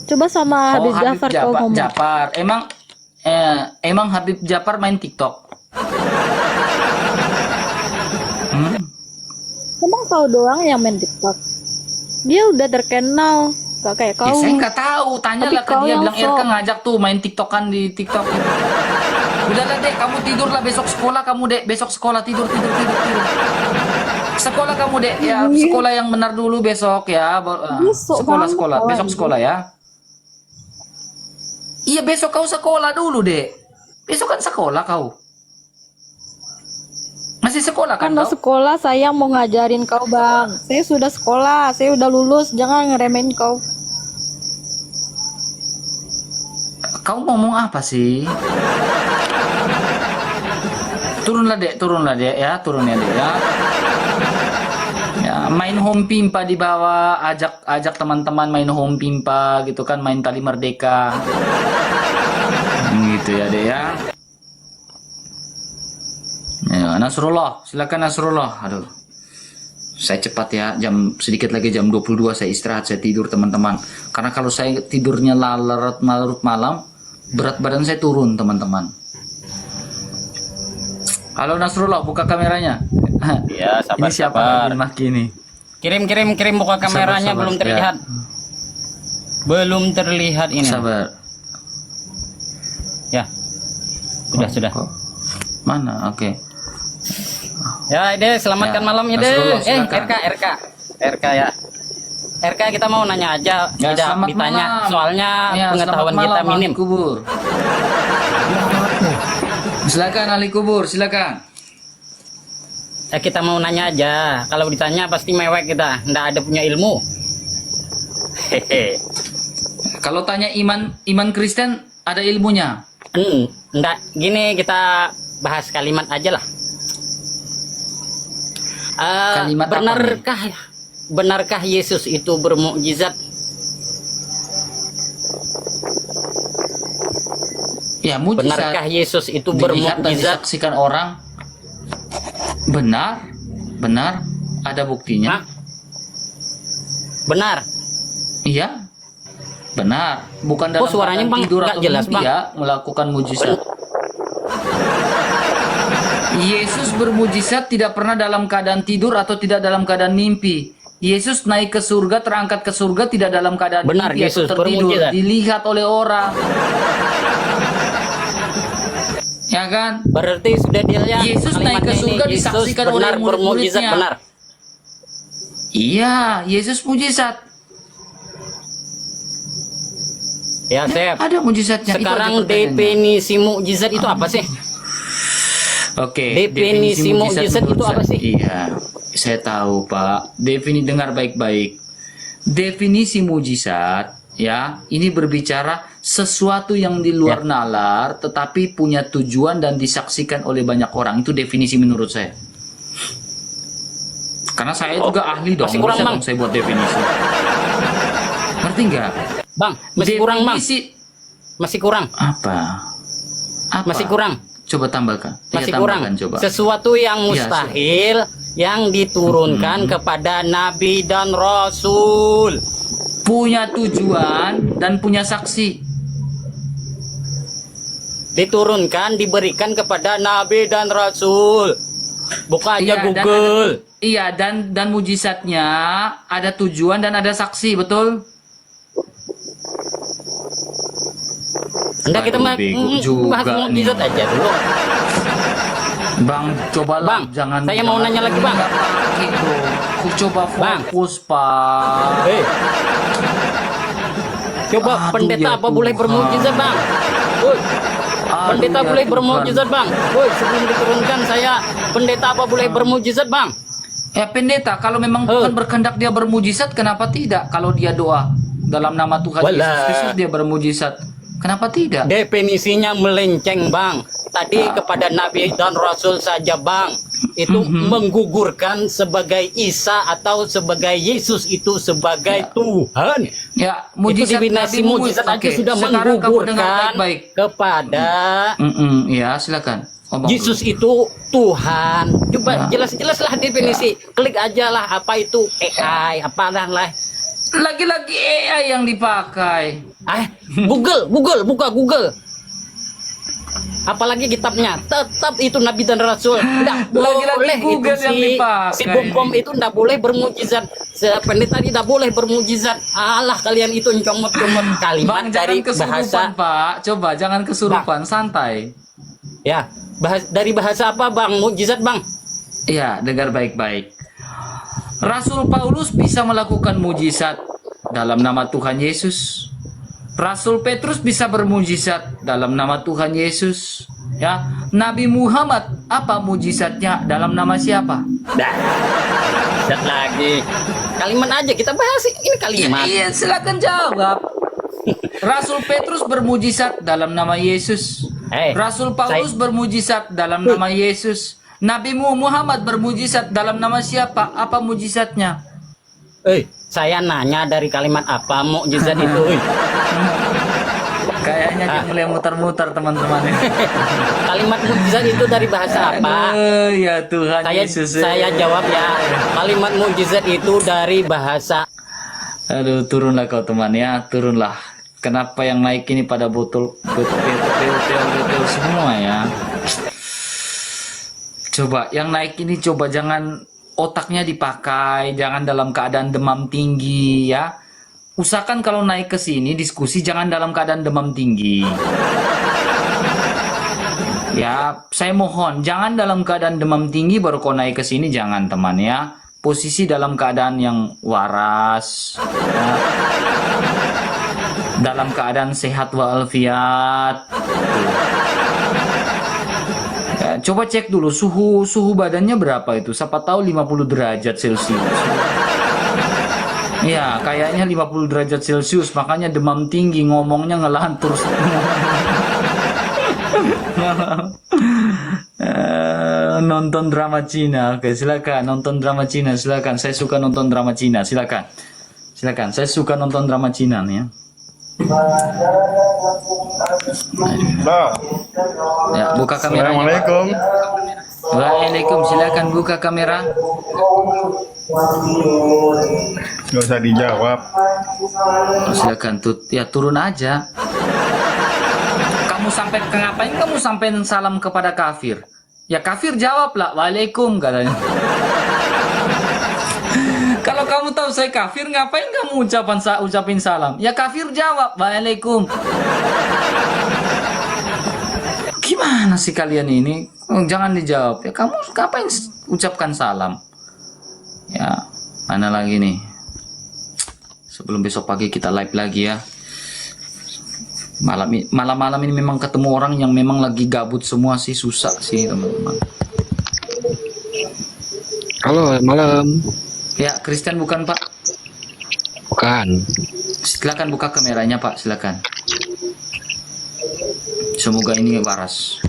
Coba sama Habib Jafar kau ngomong. Jafar. Emang Habib Jafar main TikTok? Emang kau doang yang main TikTok? Dia udah terkenal, gak kayak Ya, kau. saya nggak tahu. Tanyalah Tapi ke kau dia, yang bilang sok. Erka ngajak tuh main TikTokan di TikTok. Udahlah dek, kamu tidurlah besok sekolah kamu dek. Besok sekolah tidur. Sekolah kamu dek ya, sekolah yang benar dulu besok ya. Besok banget, Sekolah. kawan. Besok sekolah ya. Iya besok kau sekolah dulu dek. Besok kan sekolah kau. Masih sekolah kan Karena kau? sekolah saya mau ngajarin kau Bang. Saya sudah sekolah, saya udah lulus, jangan ngeremehin kau. Kau ngomong apa sih? Turunlah dek ya, turun ya dek ya. Ya, main home pimpa di bawah, ajak teman-teman main home pimpa gitu kan, main tali merdeka. Gitu ya dek ya. Ya, Nasrullah, silakan Nasrullah. Aduh. Saya cepat ya, sedikit lagi jam 22 saya istirahat, saya tidur teman-teman. Karena kalau saya tidurnya larut malam, berat badan saya turun teman-teman. Halo Nasrullah, buka kameranya. Ya, Ini siapa Maki ini? Kirim buka kameranya, Sabar, belum ya. terlihat. Belum terlihat ini. Sabar. Ya. Sudah. Kok? Mana? Oke. Ya, Ide, selamatkan Ya, malam Ide. Nasrullah, silakan. RK ya. RK kita mau nanya aja, Ya, tidak selamat ditanya. malam. Soalnya Ya, pengetahuan selamat kita malam, minim. ahli kubur. Silakan ahli kubur, silakan. Kita mau nanya aja. Kalau ditanya pasti mewek kita, nggak ada punya ilmu. Hehe. Kalau tanya iman Kristen ada ilmunya. Nggak, gini kita bahas kalimat aja lah. Kalimat apa benarkah Yesus itu bermukjizat? Ya, mujizat. Benarkah Yesus itu Dilihat dan bermukjizat? disaksikan orang. Benar. Ada buktinya. Hah? Benar. Iya. Benar, bukan dalam suaranya keadaan Bang tidur nggak atau jelas, mimpi Bang. ya melakukan mujizat. Yesus bermujizat tidak pernah dalam keadaan tidur atau tidak dalam keadaan mimpi. Yesus naik ke surga, terangkat ke surga tidak dalam keadaan Benar, mimpi Yesus atau tertidur, bermujizat. dilihat oleh orang. Ya kan? Berarti sudah dia Yesus naik ke kalimatnya surga ini, Yesus disaksikan oleh benar bermujizat, murid-muridnya. benar. Iya, Yesus mujizat. Ya, Sep. Ada mujizatnya. Itu aja Sekarang pertanyaannya. definisi mukjizat itu apa sih? Oke, Definisi mukjizat menurut itu apa saya- sih? Iya, saya tahu Pak. Dengar baik-baik. Definisi mujizat, ya, ini berbicara sesuatu yang di luar nalar, tetapi punya tujuan dan disaksikan oleh banyak orang. Itu definisi menurut saya. Karena saya juga ahli dong, masih kurang, bisa Bang. dong saya buat definisi. Ngerti nggak? Bang, masih kurang, Bang. Definisi Masih kurang. apa? Apa? Masih kurang. Coba tambahkan. Iya, Masih kurang. tambahkan, coba. Sesuatu yang Iya, mustahil yang diturunkan kepada nabi dan rasul. Punya tujuan dan punya saksi. Diturunkan, diberikan kepada nabi dan rasul. Buka aja dan Google. dan mujizatnya ada tujuan dan ada saksi, betul? Anda kita Aduh, bego juga bahas mukjizat nih. aja dulu. Bang, cobalah Bang, jangan. saya mau nanya lagi, Bang. Nggak pakai dong. Ku coba Bang. fokus, Pak. Eh. Coba Aduh, pendeta ya apa boleh Tuhan. bermukjizat, Bang? Woi, Aduh, pendeta ya boleh Tuhan. bermukjizat, Bang? Woi, sebelum diturunkan saya pendeta apa boleh bermukjizat, Bang? Ya pendeta, kalau memang Tuhan berkehendak dia bermujizat, kenapa tidak? Kalau dia doa dalam nama Tuhan Walah. Yesus Kristus dia bermujizat, kenapa tidak? Definisinya melenceng, Bang. Tadi kepada nabi dan rasul saja, Bang. Itu menggugurkan sebagai Isa atau sebagai Yesus itu sebagai Tuhan. Ya, Itu mujizat definisi Nabi mujizat aja Oke, sudah sekarang kamu dengar menggugurkan baik-baik. kepada Ya, silakan. Ngomong Yesus dulu. itu Tuhan. Coba Ya. jelas-jelaslah definisi. Klik aja lah apa itu AI, apalah lah. Lagi-lagi AI yang dipakai. Google, buka Google. Apalagi kitabnya, tetap itu nabi dan rasul. Nggak Lagi-lagi boleh Google itu yang dipakai. si bom itu nggak boleh bermujizat. Si pendeta tidak boleh bermujizat. Alah kalian itu comot-comot kalimat Bang, dari jangan kesurupan, bahasa. Pak. Coba jangan kesurupan, santai. Ya, dari bahasa apa, Bang? Mujizat, Bang? Iya, dengar baik-baik. Rasul Paulus bisa melakukan mujizat dalam nama Tuhan Yesus. Rasul Petrus bisa bermujizat dalam nama Tuhan Yesus. Ya, Nabi Muhammad apa mujizatnya dalam nama siapa? Dah. Mujizat lagi. Kalimat aja kita bahas ini kalimat. Iya, silakan jawab. Rasul Petrus bermujizat dalam nama Yesus. Rasul Paulus bermujizat dalam nama Yesus. Nabi Muhammad bermujizat dalam nama siapa? Apa mujizatnya? Saya nanya dari kalimat apa mukjizat itu? Kayaknya dia mulai muter-muter teman-teman. Kalimat mukjizat itu dari bahasa apa? Aduh, ya Tuhan Saya Yesus. saya jawab ya. Kalimat mukjizat itu dari bahasa. Aduh, turunlah kau teman ya, turunlah. Kenapa yang naik ini pada botol semua ya? Coba yang naik ini coba jangan otaknya dipakai, jangan dalam keadaan demam tinggi ya. Usahakan kalau naik ke sini diskusi jangan dalam keadaan demam tinggi. Ya, saya mohon jangan dalam keadaan demam tinggi baru kau naik ke sini, jangan teman ya. Posisi dalam keadaan yang waras. Ya. Dalam keadaan sehat walafiat. Ya, coba cek dulu suhu badannya berapa itu. Siapa tahu 50 derajat Celcius. Ya, kayaknya 50 derajat Celcius, makanya demam tinggi, ngomongnya ngelantur. Nonton drama Cina. Oke, silakan nonton drama Cina, silakan. Saya suka nonton drama Cina, silakan. Silakan, saya suka nonton drama Cina nih ya. Ya, buka kamera. Assalamualaikum. Waalaikum, silakan buka kamera. Nggak usah dijawab. Oh, silakan ya turun aja. Kamu sampai ngapain kamu sampai salam kepada kafir? Ya kafir jawablah, waalaikum katanya. Kalau kamu tahu saya kafir, ngapain kamu ucapin salam? Ya kafir jawab, waalaikum. Gimana sih kalian ini? Oh, jangan dijawab. Ya kamu ngapain ucapkan salam? Ya, mana lagi nih? Sebelum besok pagi kita live lagi ya. Malam-malam ini memang ketemu orang yang memang lagi gabut semua sih, susah sih teman-teman. Halo, malam. Ya, Kristen bukan Pak? Bukan. Silakan buka kameranya Pak, silakan. Semoga ini waras.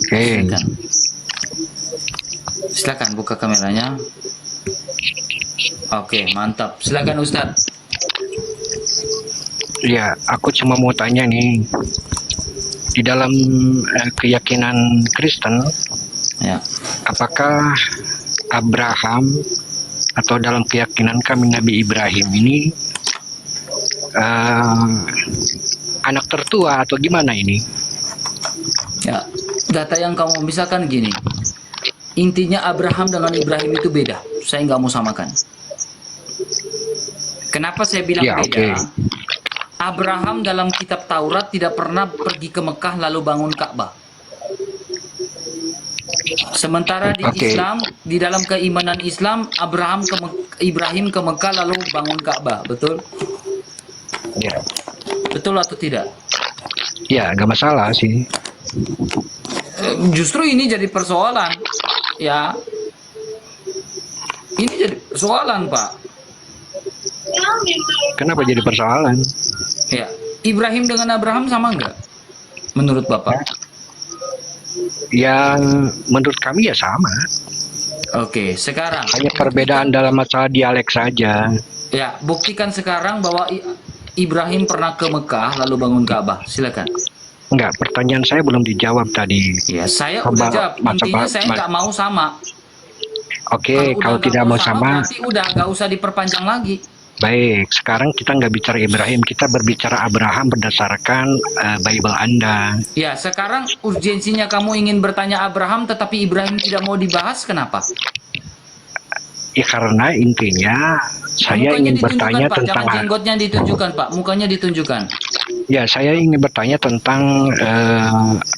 Oke. Silakan buka kameranya. Oke, mantap. Silakan Ustadz. Ya, aku cuma mau tanya nih. Di dalam keyakinan Kristen, Ya. apakah Abraham atau dalam keyakinan kami Nabi Ibrahim ini anak tertua atau gimana ini? Ya, data yang kamu misalkan gini. Intinya Abraham dengan Ibrahim itu beda. Saya nggak mau samakan. Kenapa saya bilang Ya, beda? oke. Abraham dalam kitab Taurat tidak pernah pergi ke Mekah lalu bangun Ka'bah. Sementara di Oke. Islam, di dalam keimanan Islam, Ibrahim ke Mekah lalu bangun Ka'bah, betul? Ya, Betul atau tidak? ya nggak masalah sih. Justru ini jadi persoalan, ya. Ini jadi persoalan, Pak. Kenapa jadi persoalan? Ya, Ibrahim dengan Abraham sama nggak? Menurut Bapak? Ya, menurut kami ya sama. Oke, sekarang. Hanya perbedaan dalam masalah dialek saja. Ya, buktikan sekarang bahwa Ibrahim pernah ke Mekah lalu bangun Ka'bah. Silakan. Enggak, pertanyaan saya belum dijawab tadi. Ya, saya Coba udah jawab. Intinya saya mas- nggak mau sama. Oke, kalau udah tidak nggak mau sama, berarti udah nggak usah diperpanjang lagi. baik. Sekarang kita nggak bicara Ibrahim, kita berbicara Abraham berdasarkan Bible Anda. Ya, sekarang urgensinya kamu ingin bertanya Abraham, tetapi Ibrahim tidak mau dibahas. Kenapa? Ya karena intinya saya Mukanya ingin ditunjukkan, bertanya Pak. tentang, Jangan jenggotnya ditunjukkan, Pak. Mukanya ditunjukkan. ya saya ingin bertanya tentang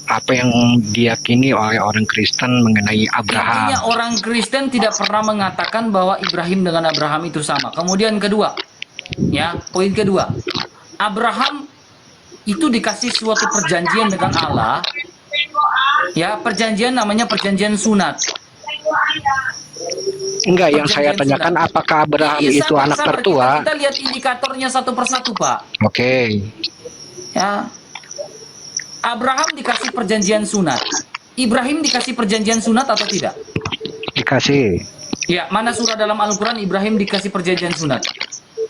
apa yang diyakini oleh orang Kristen mengenai Intinya Abraham. orang Kristen tidak pernah mengatakan bahwa Ibrahim dengan Abraham itu sama. Kemudian kedua, ya, poin kedua, Abraham itu dikasih suatu perjanjian dengan Allah. Ya, perjanjian namanya perjanjian sunat. Enggak, yang saya Perjanjian tanyakan sunat. apakah Abraham Iya, itu sabar, anak sabar. tertua? Kita lihat indikatornya satu persatu, Pak. Oke. Ya, Abraham dikasih perjanjian sunat. Ibrahim dikasih perjanjian sunat atau tidak? Dikasih. Ya, mana surah dalam Al-Quran Ibrahim dikasih perjanjian sunat?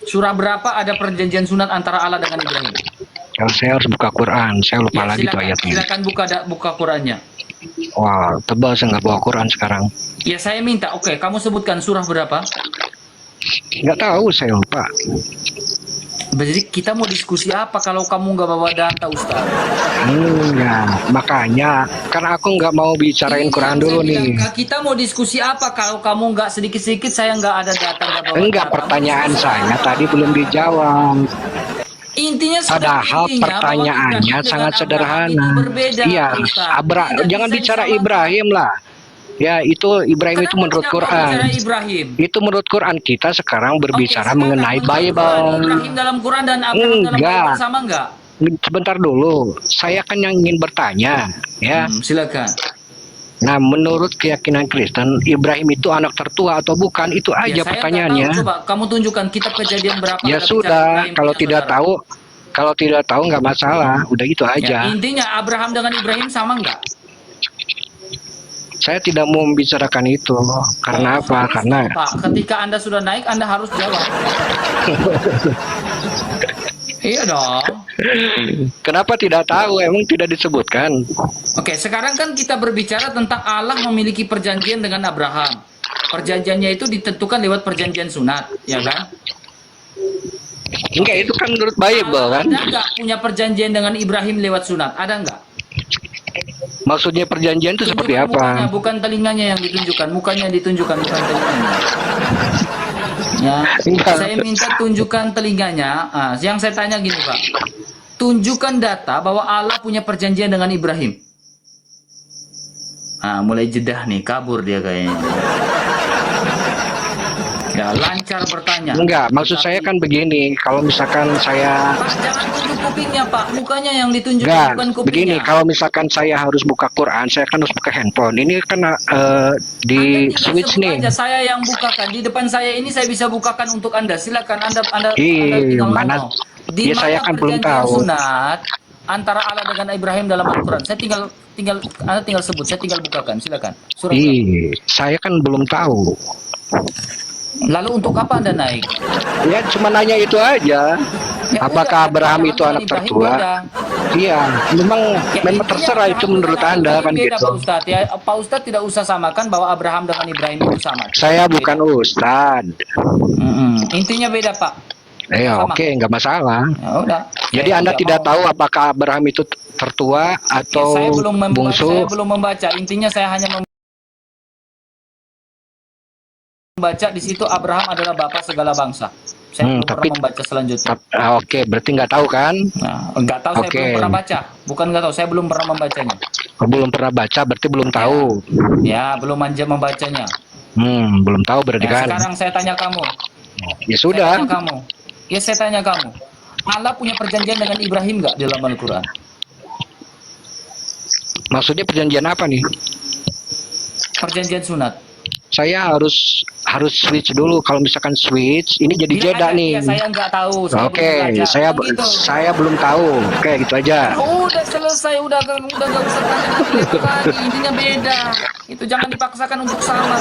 Surah berapa ada perjanjian sunat antara Allah dengan Ibrahim? Kalau saya harus buka Quran, saya lupa lagi tuh ayatnya. silakan buka Qurannya. Wah, tebal saya nggak bawa Quran sekarang. Ya, saya minta, oke, kamu sebutkan surah berapa? Nggak tahu, saya lupa. Jadi kita mau diskusi apa kalau kamu nggak bawa data, Ustaz? Enggak, makanya karena aku nggak mau bicarain Ini Quran yang dulu saya nih. bilang, kita mau diskusi apa kalau kamu nggak sedikit-sedikit saya nggak ada data, nggak bawa Enggak, data. pertanyaan saya tadi belum dijawab. Intinya Padahal intinya bahwa pertanyaannya Ibrahim sangat dengan Abraham sederhana. itu berbeda, Iya, Ustaz. Tidak jangan bisa bicara disamakan. Ibrahim lah. Ya, itu Ibrahim itu Kenapa menurut tidak mau Quran. bicara Ibrahim? Itu menurut Quran, kita sekarang berbicara Oke, mengenai sekarang menurut Bible. Quran, Ibrahim dalam Quran dan Abraham dalam Enggak. Bible sama enggak? Sebentar dulu, saya kan yang ingin bertanya, ya. Silakan. Nah, menurut keyakinan Kristen, Ibrahim itu anak tertua atau bukan? Itu aja Ya, saya pertanyaannya. nggak tahu. Coba kamu tunjukkan kitab Kejadian berapa. Ya ada bicara sudah, Ibrahim kalau punya tidak saudara. tahu nggak masalah, udah gitu Ya, aja. intinya Abraham dengan Ibrahim sama enggak? Saya tidak mau membicarakan itu, karena apa? Harus, Karena Pak, ketika Anda sudah naik, Anda harus jawab. Iya dong. Kenapa tidak tahu? Emang tidak disebutkan? Oke, sekarang kan kita berbicara tentang Allah memiliki perjanjian dengan Abraham. Perjanjiannya itu ditentukan lewat perjanjian sunat, ya kan? Enggak, itu kan menurut Bible kan? Ada nggak punya perjanjian dengan Ibrahim lewat sunat? Ada nggak? Maksudnya perjanjian itu seperti Tunjukkan mukanya, apa? bukan telinganya yang ditunjukkan, mukanya yang ditunjukkan, bukan telinganya. Ya, Enggak. saya minta tunjukkan telinganya. Yang saya tanya gini, Pak. Tunjukkan data bahwa Allah punya perjanjian dengan Ibrahim. Mulai jedah nih, kabur dia kayaknya. Ya, lancar bertanya. Enggak, maksud saya kan begini, kalau misalkan saya Pak, jangan tunjuk kupingnya, Pak. Mukanya yang ditunjukkan, enggak, bukan begini, kupingnya. kalau misalkan saya harus buka Quran, saya kan harus buka handphone. Ini kan di Anda tinggal switch sebut nih. aja, saya yang bukakan. Di depan saya ini saya bisa bukakan untuk Anda. Silakan Anda Ih, tinggal mana? ngomong. Di Ya, saya mana kan belum perjanjian tahu. sunat antara Allah dengan Ibrahim dalam Al-Quran? Saya Anda tinggal sebut, saya tinggal bukakan. Silakan. Surah berapa? Saya kan belum tahu. Lalu untuk apa Anda naik? Ya cuma nanya itu aja. Ya Apakah udah, Abraham jangan itu dengan anak Ibrahim tertua? beda. Iya, memang Ya, memang intinya terserah itu Abraham menurut dengan Anda Ibrahim kan beda, gitu. Pak Ustadz. Ya, Pak Ustadz tidak usah samakan bahwa Abraham dengan Ibrahim itu sama. Saya bukan ustad. Intinya beda, Pak. Ya Sama. oke, nggak masalah. Ya udah. Jadi Saya Anda tidak mau. tahu apakah Abraham itu tertua atau saya bungsu? belum membaca. Intinya saya hanya membaca di situ Abraham adalah bapak segala bangsa. Saya belum tapi- pernah membaca selanjutnya. Oke, berarti nggak tahu kan? Nah, enggak tahu, saya Oke. belum pernah baca. Bukan enggak tahu, saya belum pernah membacanya. Belum pernah baca, berarti belum tahu. Ya, belum manja membacanya. Belum tahu berarti Ya, kan? sekarang saya tanya kamu. Ya Saya sudah. tanya kamu. Ya, saya tanya kamu. Allah punya perjanjian dengan Ibrahim enggak di dalam Al-Quran? Maksudnya perjanjian apa nih? Perjanjian sunat. Saya harus switch dulu. Kalau misalkan switch, ini jadi Bila jeda ada, nih. ya, saya enggak tahu. Saya Oke, belum belajar. saya Kan gitu. saya belum tahu. Oke, gitu aja. Udah selesai, udah gak usah tanya lagi. Intinya beda. Itu jangan dipaksakan untuk sama.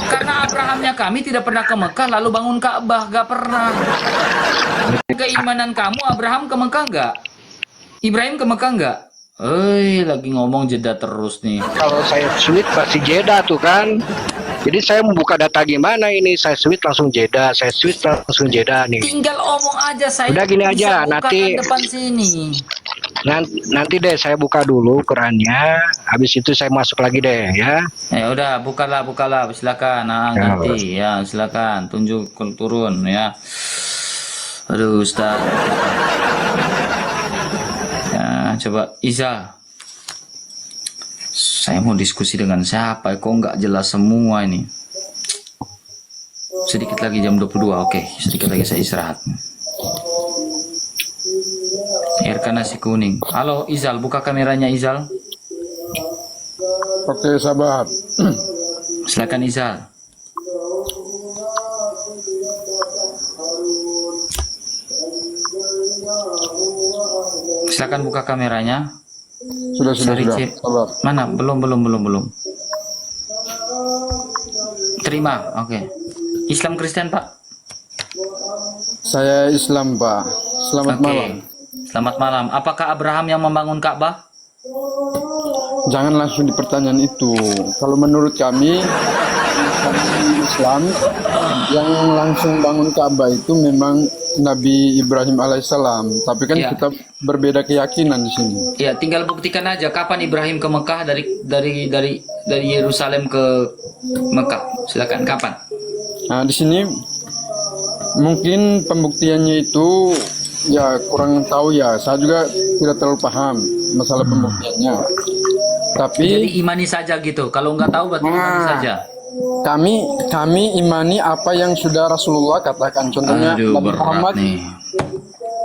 Karena Abrahamnya kami tidak pernah ke Mekah lalu bangun Ka'bah, gak pernah. Keimanan kamu Abraham ke Mekah gak? Ibrahim ke Mekah gak? Lagi ngomong jeda terus nih. Kalau saya switch pasti jeda tuh kan. Jadi saya membuka data gimana ini? Saya switch langsung jeda, saya switch langsung jeda nih. Tinggal omong aja, saya Udah gini bisa aja, bukakan nanti- depan sini. Nanti deh saya buka dulu Qurannya, habis itu saya masuk lagi deh ya. Ya udah, bukalah, silakan. Nah, Ya. ganti, ya silakan, tunjuk turun ya. Aduh, Ustaz. Ya, coba Iza. Saya mau diskusi dengan siapa? Kok nggak jelas semua ini? Sedikit lagi jam 22. Oke, sedikit lagi saya istirahat. Air nasi kuning. Halo Izal, buka kameranya Izal. Oke, sahabat. Silakan Izal. Silakan buka kameranya. Sudah. Cari chip. Sabar. Mana? Belum. Terima. Oke. Islam Kristen, Pak. Saya Islam, Pak. Selamat Oke. malam. Selamat malam. Apakah Abraham yang membangun Ka'bah? Jangan langsung di pertanyaan itu. Kalau menurut kami Islam yang langsung bangun Ka'bah itu memang Nabi Ibrahim alaihissalam. Tapi kan Ya. kita berbeda keyakinan di sini. Ya, tinggal buktikan aja kapan Ibrahim ke Mekah dari Yerusalem ke Mekah. Silakan, kapan? Nah, di sini mungkin pembuktiannya itu ya kurang tahu ya. Saya juga tidak terlalu paham masalah pembuktiannya. Tapi Jadi imani saja gitu. Kalau nggak tahu berarti imani saja. kami imani apa yang sudah Rasulullah katakan. Contohnya Aduh, Nabi berat Muhammad nih.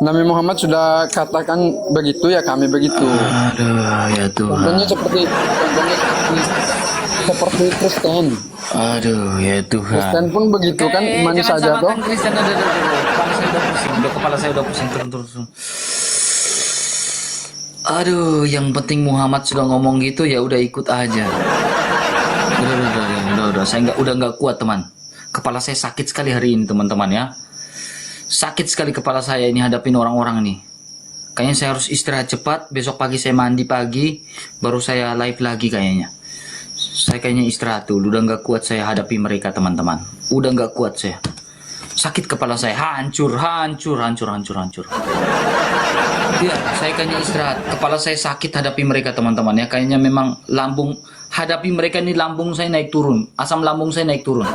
Nabi Muhammad sudah katakan begitu ya kami begitu. Aduh, ya Tuhan. Contohnya seperti Kristen. Aduh, ya Tuhan. Kristen pun begitu kan imani jangan saja toh. samakan Kristen. Udah, kepala saya udah pusing. Turun. Aduh, yang penting Muhammad sudah ngomong gitu ya udah ikut aja. Udah. Saya udah nggak kuat teman. Kepala saya sakit sekali hari ini teman-teman ya. Sakit sekali kepala saya ini hadapin orang-orang nih. Kayaknya saya harus istirahat cepat. Besok pagi saya mandi pagi, baru saya live lagi kayaknya. Saya kayaknya istirahat dulu. Udah nggak kuat saya hadapi mereka teman-teman. Udah nggak kuat saya. Sakit kepala saya, hancur. Ya, saya kayaknya istirahat. Kepala saya sakit hadapi mereka teman-teman ya. Kayaknya memang lambung, hadapi mereka ini lambung saya naik turun. Asam lambung saya naik turun.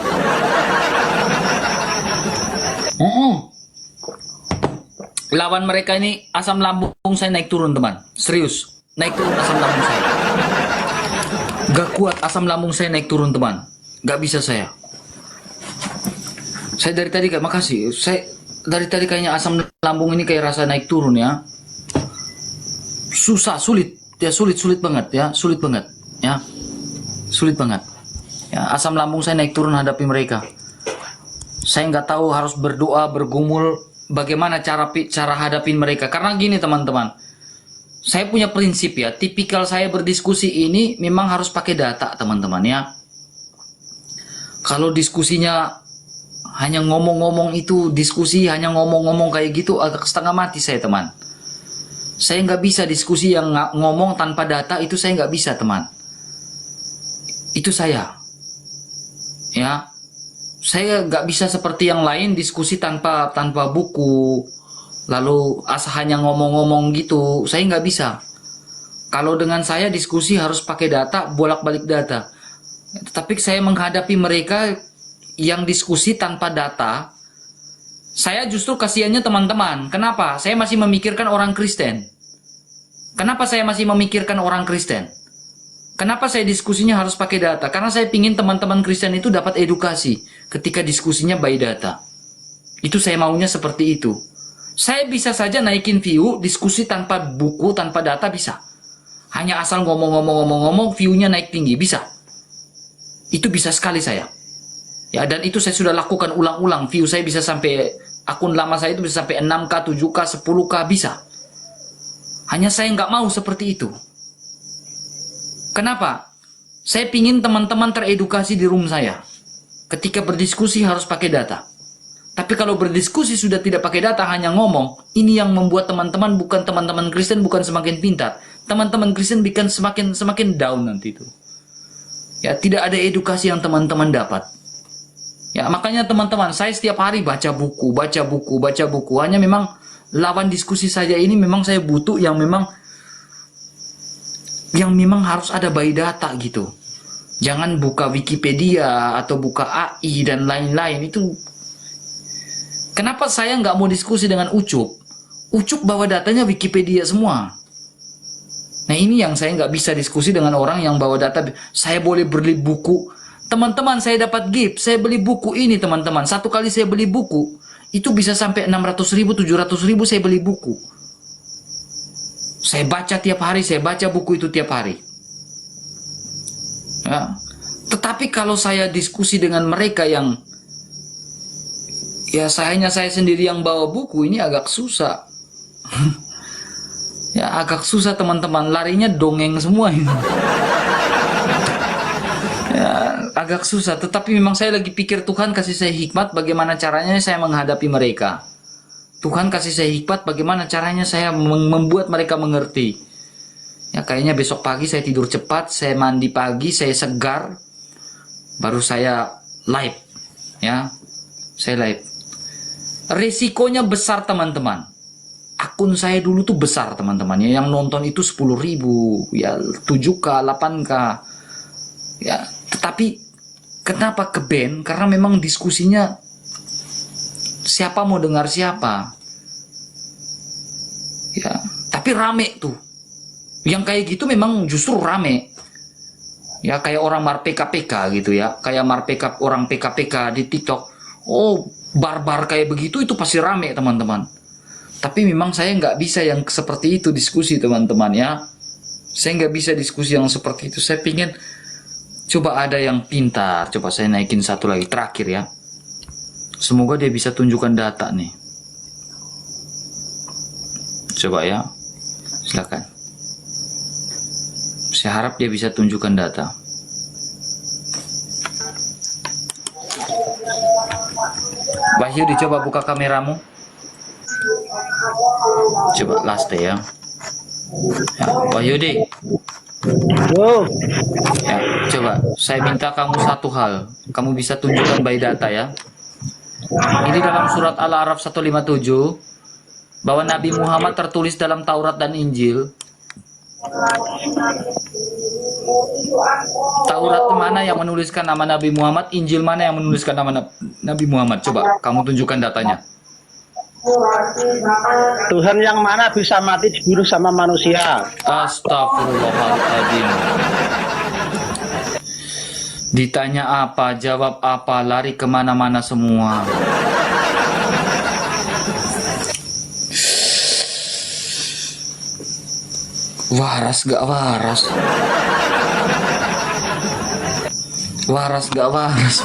Lawan mereka ini asam lambung saya naik turun teman. Serius, naik turun asam lambung saya. Gak kuat asam lambung saya naik turun teman. Gak bisa saya. Saya dari tadi gak, makasih. Saya dari tadi kayaknya asam lambung ini kayak rasa naik turun ya. Susah, sulit. Ya sulit banget ya, sulit banget ya. Sulit banget. Ya, asam lambung saya naik turun hadapi mereka. Saya nggak tahu harus berdoa, bergumul, bagaimana cara hadapin mereka. Karena gini teman-teman, saya punya prinsip ya, tipikal saya berdiskusi ini memang harus pakai data teman-teman ya. Kalau diskusinya hanya ngomong-ngomong itu, diskusi hanya ngomong-ngomong kayak gitu, agak setengah mati saya teman. Saya nggak bisa diskusi yang ngomong tanpa data, itu saya nggak bisa teman. Itu saya. Ya. Saya nggak bisa seperti yang lain diskusi tanpa buku, lalu hanya ngomong-ngomong gitu. Saya nggak bisa. Kalau dengan saya diskusi harus pakai data, bolak-balik data. Tapi saya menghadapi mereka yang diskusi tanpa data, saya justru kasihannya teman-teman. Kenapa? Saya masih memikirkan orang Kristen. Kenapa saya masih memikirkan orang Kristen? Kenapa saya diskusinya harus pakai data? Karena saya pingin teman-teman Kristen itu dapat edukasi ketika diskusinya by data. Itu saya maunya seperti itu. Saya bisa saja naikin view, diskusi tanpa buku, tanpa data bisa. Hanya asal ngomong-ngomong, view-nya naik tinggi, bisa. Itu bisa sekali saya. Ya, dan itu saya sudah lakukan ulang-ulang. View saya bisa sampai, akun lama saya itu bisa sampai 6K, 7K, 10K, bisa. Hanya saya nggak mau seperti itu. Kenapa? Saya pingin teman-teman teredukasi di room saya. Ketika berdiskusi harus pakai data. Tapi kalau berdiskusi sudah tidak pakai data, hanya ngomong, ini yang membuat teman-teman, bukan teman-teman Kristen, bukan semakin pintar. Teman-teman Kristen bikin semakin down nanti itu. Ya, tidak ada edukasi yang teman-teman dapat. Ya, makanya teman-teman, saya setiap hari baca buku. Hanya memang lawan diskusi saja ini memang saya butuh yang memang harus ada by data gitu. Jangan buka Wikipedia atau buka AI dan lain-lain itu. Kenapa saya nggak mau diskusi dengan Ucup? Ucup bawa datanya Wikipedia semua. Nah ini yang saya nggak bisa diskusi dengan orang yang bawa data. Saya boleh beli buku. Teman-teman saya dapat gift, saya beli buku ini teman-teman. Satu kali saya beli buku, itu bisa sampai 600.000, 700.000 saya beli buku. Saya baca tiap hari, saya baca buku itu tiap hari. Ya. Tetapi kalau saya diskusi dengan mereka yang ya saya sendiri yang bawa buku, ini agak susah. Ya agak susah teman-teman, larinya dongeng semua ini. Ya agak susah, tetapi memang saya lagi pikir Tuhan kasih saya hikmat bagaimana caranya saya menghadapi mereka. Tuhan kasih saya hikmat bagaimana caranya saya membuat mereka mengerti. Ya kayaknya besok pagi saya tidur cepat, saya mandi pagi, saya segar, baru saya live. Ya, saya live. Resikonya besar teman-teman. Akun saya dulu tuh besar teman-teman. Ya, yang nonton itu 10.000, ya 7K, 8K. Ya, tetapi kenapa ke-ban? Karena memang diskusinya siapa mau dengar siapa. Ya, tapi rame tuh. Yang kayak gitu memang justru rame. Ya kayak orang PKPK gitu ya. Kayak orang PKPK di TikTok. Oh, barbar kayak begitu itu pasti rame teman-teman. Tapi memang saya nggak bisa yang seperti itu diskusi teman-teman ya. Saya nggak bisa diskusi yang seperti itu. Saya pingin coba ada yang pintar. Coba saya naikin satu lagi terakhir ya. Semoga dia bisa tunjukkan data nih. Coba ya. Silakan. Saya harap dia bisa tunjukkan data. Wahyu, dicoba buka kameramu. Coba last ya. Ya, Wahyudi. Ya, coba saya minta kamu satu hal. Kamu bisa tunjukkan by data ya. Ini dalam surat Al-A'raf 157 bahwa Nabi Muhammad tertulis dalam Taurat dan Injil. Taurat mana yang menuliskan nama Nabi Muhammad, Injil mana yang menuliskan nama Nabi Muhammad? Coba kamu tunjukkan datanya. Tuhan yang mana bisa mati dibunuh sama manusia? Astagfirullahaladzim. Ditanya apa, jawab apa, lari kemana-mana semua. Waras gak waras? Waras gak waras?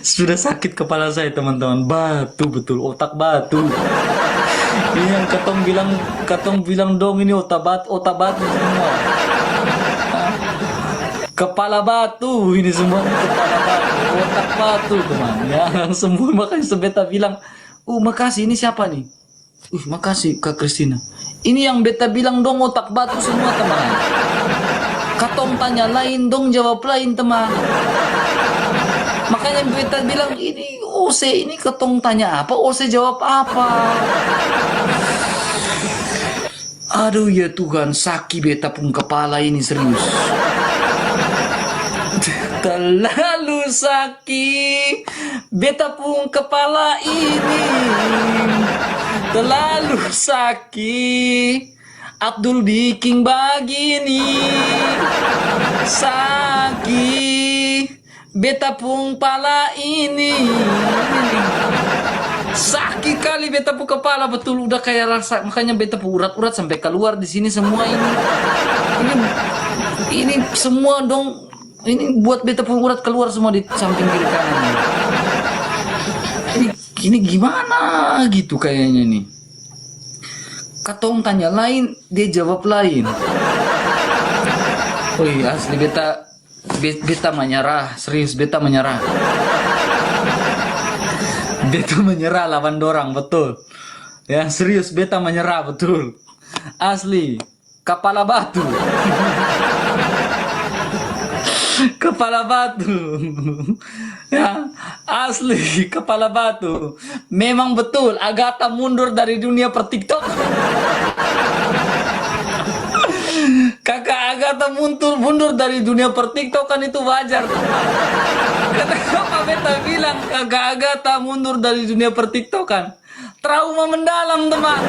Sudah sakit kepala saya teman-teman. Batu betul, otak batu. Ini yang katong bilang dong, ini otak batu semua. Kepala batu ini semua, kepala batu, otak batu teman. Ya semua, makanya sebeta bilang, makasih, ini siapa nih? Makasih Kak Kristina. Ini yang beta bilang dong, otak batu semua teman. Katong tanya lain dong, jawab lain teman. Makanya beta bilang ini OC, ini katong tanya apa, OC jawab apa. Aduh ya Tuhan, sakit beta pun kepala ini serius. Terlalu sakit beta pun kepala ini. Terlalu sakit Abdul bikin begini. Sakit beta pun pala ini. Sakit kali beta pun kepala betul, udah kayak rasa, makanya beta pun urat-urat sampai keluar di sini semua ini. Ini semua dong, ini buat beta pun urat keluar semua di samping kiri kanan. Ini gimana gitu kayaknya nih. Katong tanya lain, dia jawab lain. Wih, asli beta menyerah, serius beta menyerah. Beta menyerah lawan dorang, betul. Ya, serius beta menyerah, betul. Asli, kepala batu. Kepala batu. Ya, asli kepala batu. Memang betul Agatha mundur dari dunia per TikTok. Kakak Agatha mundur dari dunia per TikTok kan itu wajar. Kenapa beta bilang Kakak Agatha mundur dari dunia per TikTok kan? Trauma mendalam teman.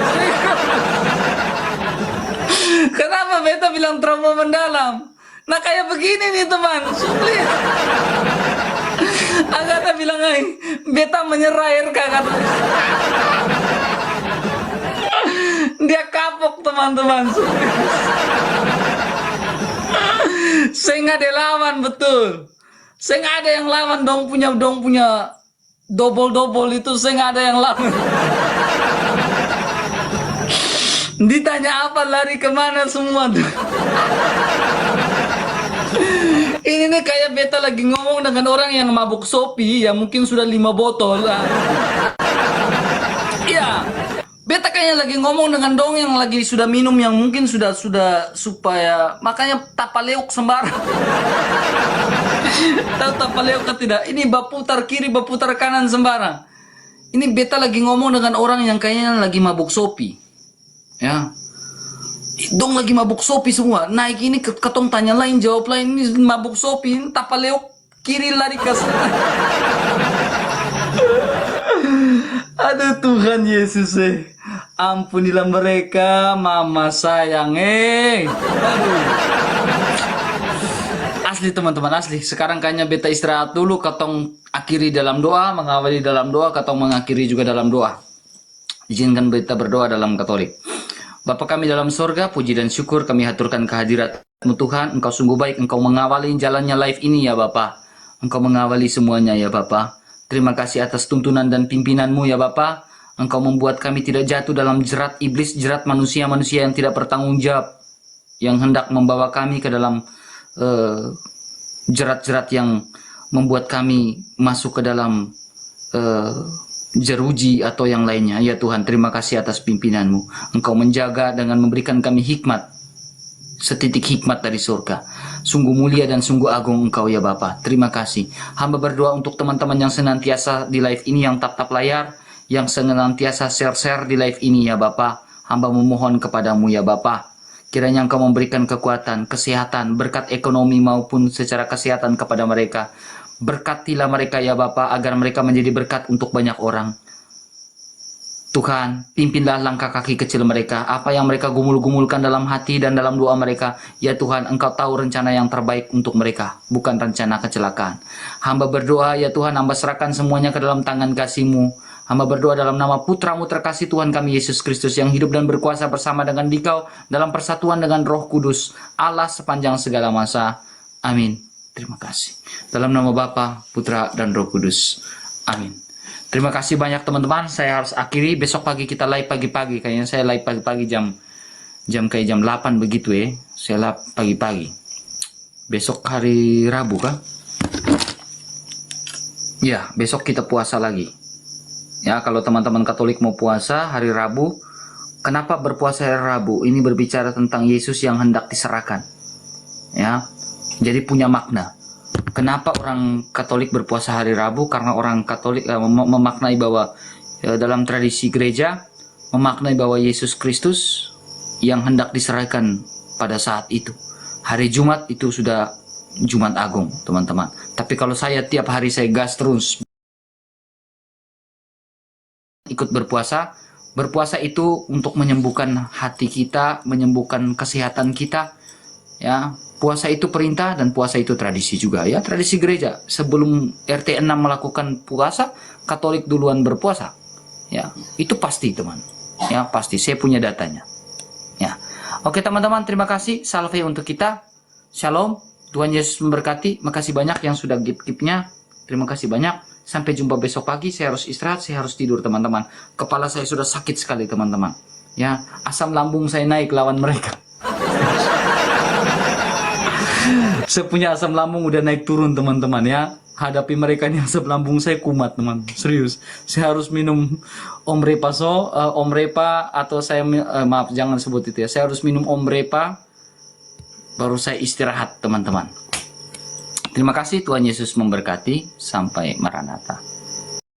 Kenapa beta bilang trauma mendalam? Nah kayak begini nih teman, sulit. Agatha bilang, beta menyerah kakak. Dia kapok teman-teman. Saya nggak ada lawan, betul. Saya nggak ada yang lawan, dong punya double itu, saya nggak ada yang lawan. Ditanya apa, lari kemana semua tuh. Ini nih kayak beta lagi ngomong dengan orang yang mabuk Shopee, yang mungkin sudah 5 botol. Iya, beta kayaknya lagi ngomong dengan dong yang lagi sudah minum, yang mungkin sudah supaya makanya tapaleuk sembarang. Tahu tapaleuk kan tidak? Ini baputar kiri, baputar kanan sembarang. Ini beta lagi ngomong dengan orang yang kayaknya lagi mabuk Shopee. Ya. Dong lagi mabuk Shopee semua. Naik ini ketong tanya lain, jawab lain. Ini mabuk Shopee, ini tapaleuk kiri lari ke sana. Aduh Tuhan Yesus ampunilah mereka, mama sayang Aduh. Asli teman-teman, asli. Sekarang kayaknya beta istirahat dulu, ketong akhiri dalam doa, mengawali dalam doa, ketong mengakhiri juga dalam doa. Izinkan beta berdoa dalam Katolik. Bapa kami dalam sorga, puji dan syukur kami haturkan kehadirat-Mu Tuhan. Engkau sungguh baik, Engkau mengawali jalannya live ini ya Bapa. Engkau mengawali semuanya ya Bapa. Terima kasih atas tuntunan dan pimpinan-Mu ya Bapa. Engkau membuat kami tidak jatuh dalam jerat iblis, jerat manusia-manusia yang tidak bertanggung jawab, yang hendak membawa kami ke dalam jerat-jerat yang membuat kami masuk ke dalam jeruji atau yang lainnya. Ya Tuhan, terima kasih atas pimpinan-Mu. Engkau menjaga dengan memberikan kami hikmat, setitik hikmat dari surga. Sungguh mulia dan sungguh agung Engkau ya Bapa. Terima kasih. Hamba berdoa untuk teman-teman yang senantiasa di live ini, yang tap-tap layar, yang senantiasa share-share di live ini ya Bapa. Hamba memohon kepadamu ya Bapa. Kiranya Engkau memberikan kekuatan, kesehatan, berkat ekonomi maupun secara kesehatan kepada mereka. Berkatilah mereka ya Bapa, agar mereka menjadi berkat untuk banyak orang. Tuhan, pimpinlah langkah kaki kecil mereka, apa yang mereka gumul-gumulkan dalam hati dan dalam doa mereka. Ya Tuhan, Engkau tahu rencana yang terbaik untuk mereka, bukan rencana kecelakaan. Hamba berdoa ya Tuhan, hamba serahkan semuanya ke dalam tangan kasih-Mu. Hamba berdoa dalam nama Putra-Mu terkasih Tuhan kami Yesus Kristus, yang hidup dan berkuasa bersama dengan Dikau dalam persatuan dengan Roh Kudus, Allah sepanjang segala masa. Amin. Terima kasih. Dalam nama Bapa, Putra, dan Roh Kudus. Amin. Terima kasih banyak teman-teman. Saya harus akhiri. Besok pagi kita live pagi-pagi. Kayaknya saya live pagi-pagi jam kayak jam 8 begitu ya. Saya live pagi-pagi. Besok hari Rabu kah? Ya, besok kita puasa lagi. Ya, kalau teman-teman Katolik mau puasa hari Rabu, kenapa berpuasa hari Rabu? Ini berbicara tentang Yesus yang hendak diserahkan. Ya, jadi punya makna. Kenapa orang Katolik berpuasa hari Rabu? Karena orang Katolik memaknai bahwa dalam tradisi gereja, memaknai bahwa Yesus Kristus yang hendak diserahkan pada saat itu. Hari Jumat itu sudah Jumat Agung, teman-teman. Tapi kalau saya tiap hari saya gas terus ikut berpuasa. Berpuasa itu untuk menyembuhkan hati kita, menyembuhkan kesehatan kita. Ya, puasa itu perintah dan puasa itu tradisi juga ya, tradisi gereja. Sebelum RT 6 melakukan puasa, Katolik duluan berpuasa. Ya, itu pasti teman. Ya, pasti saya punya datanya. Ya. Oke teman-teman, terima kasih. Salve untuk kita. Shalom. Tuhan Yesus memberkati. Makasih banyak yang sudah gift-giftnya. Terima kasih banyak. Sampai jumpa besok pagi. Saya harus istirahat, saya harus tidur teman-teman. Kepala saya sudah sakit sekali teman-teman. Ya, asam lambung saya naik lawan mereka. Saya punya asam lambung udah naik turun teman-teman ya. Hadapi mereka nih, asam lambung saya kumat teman. Serius. Saya harus minum Omrepa atau saya maaf jangan sebut itu ya. Saya harus minum Omrepa baru saya istirahat teman-teman. Terima kasih, Tuhan Yesus memberkati. Sampai Maranatha.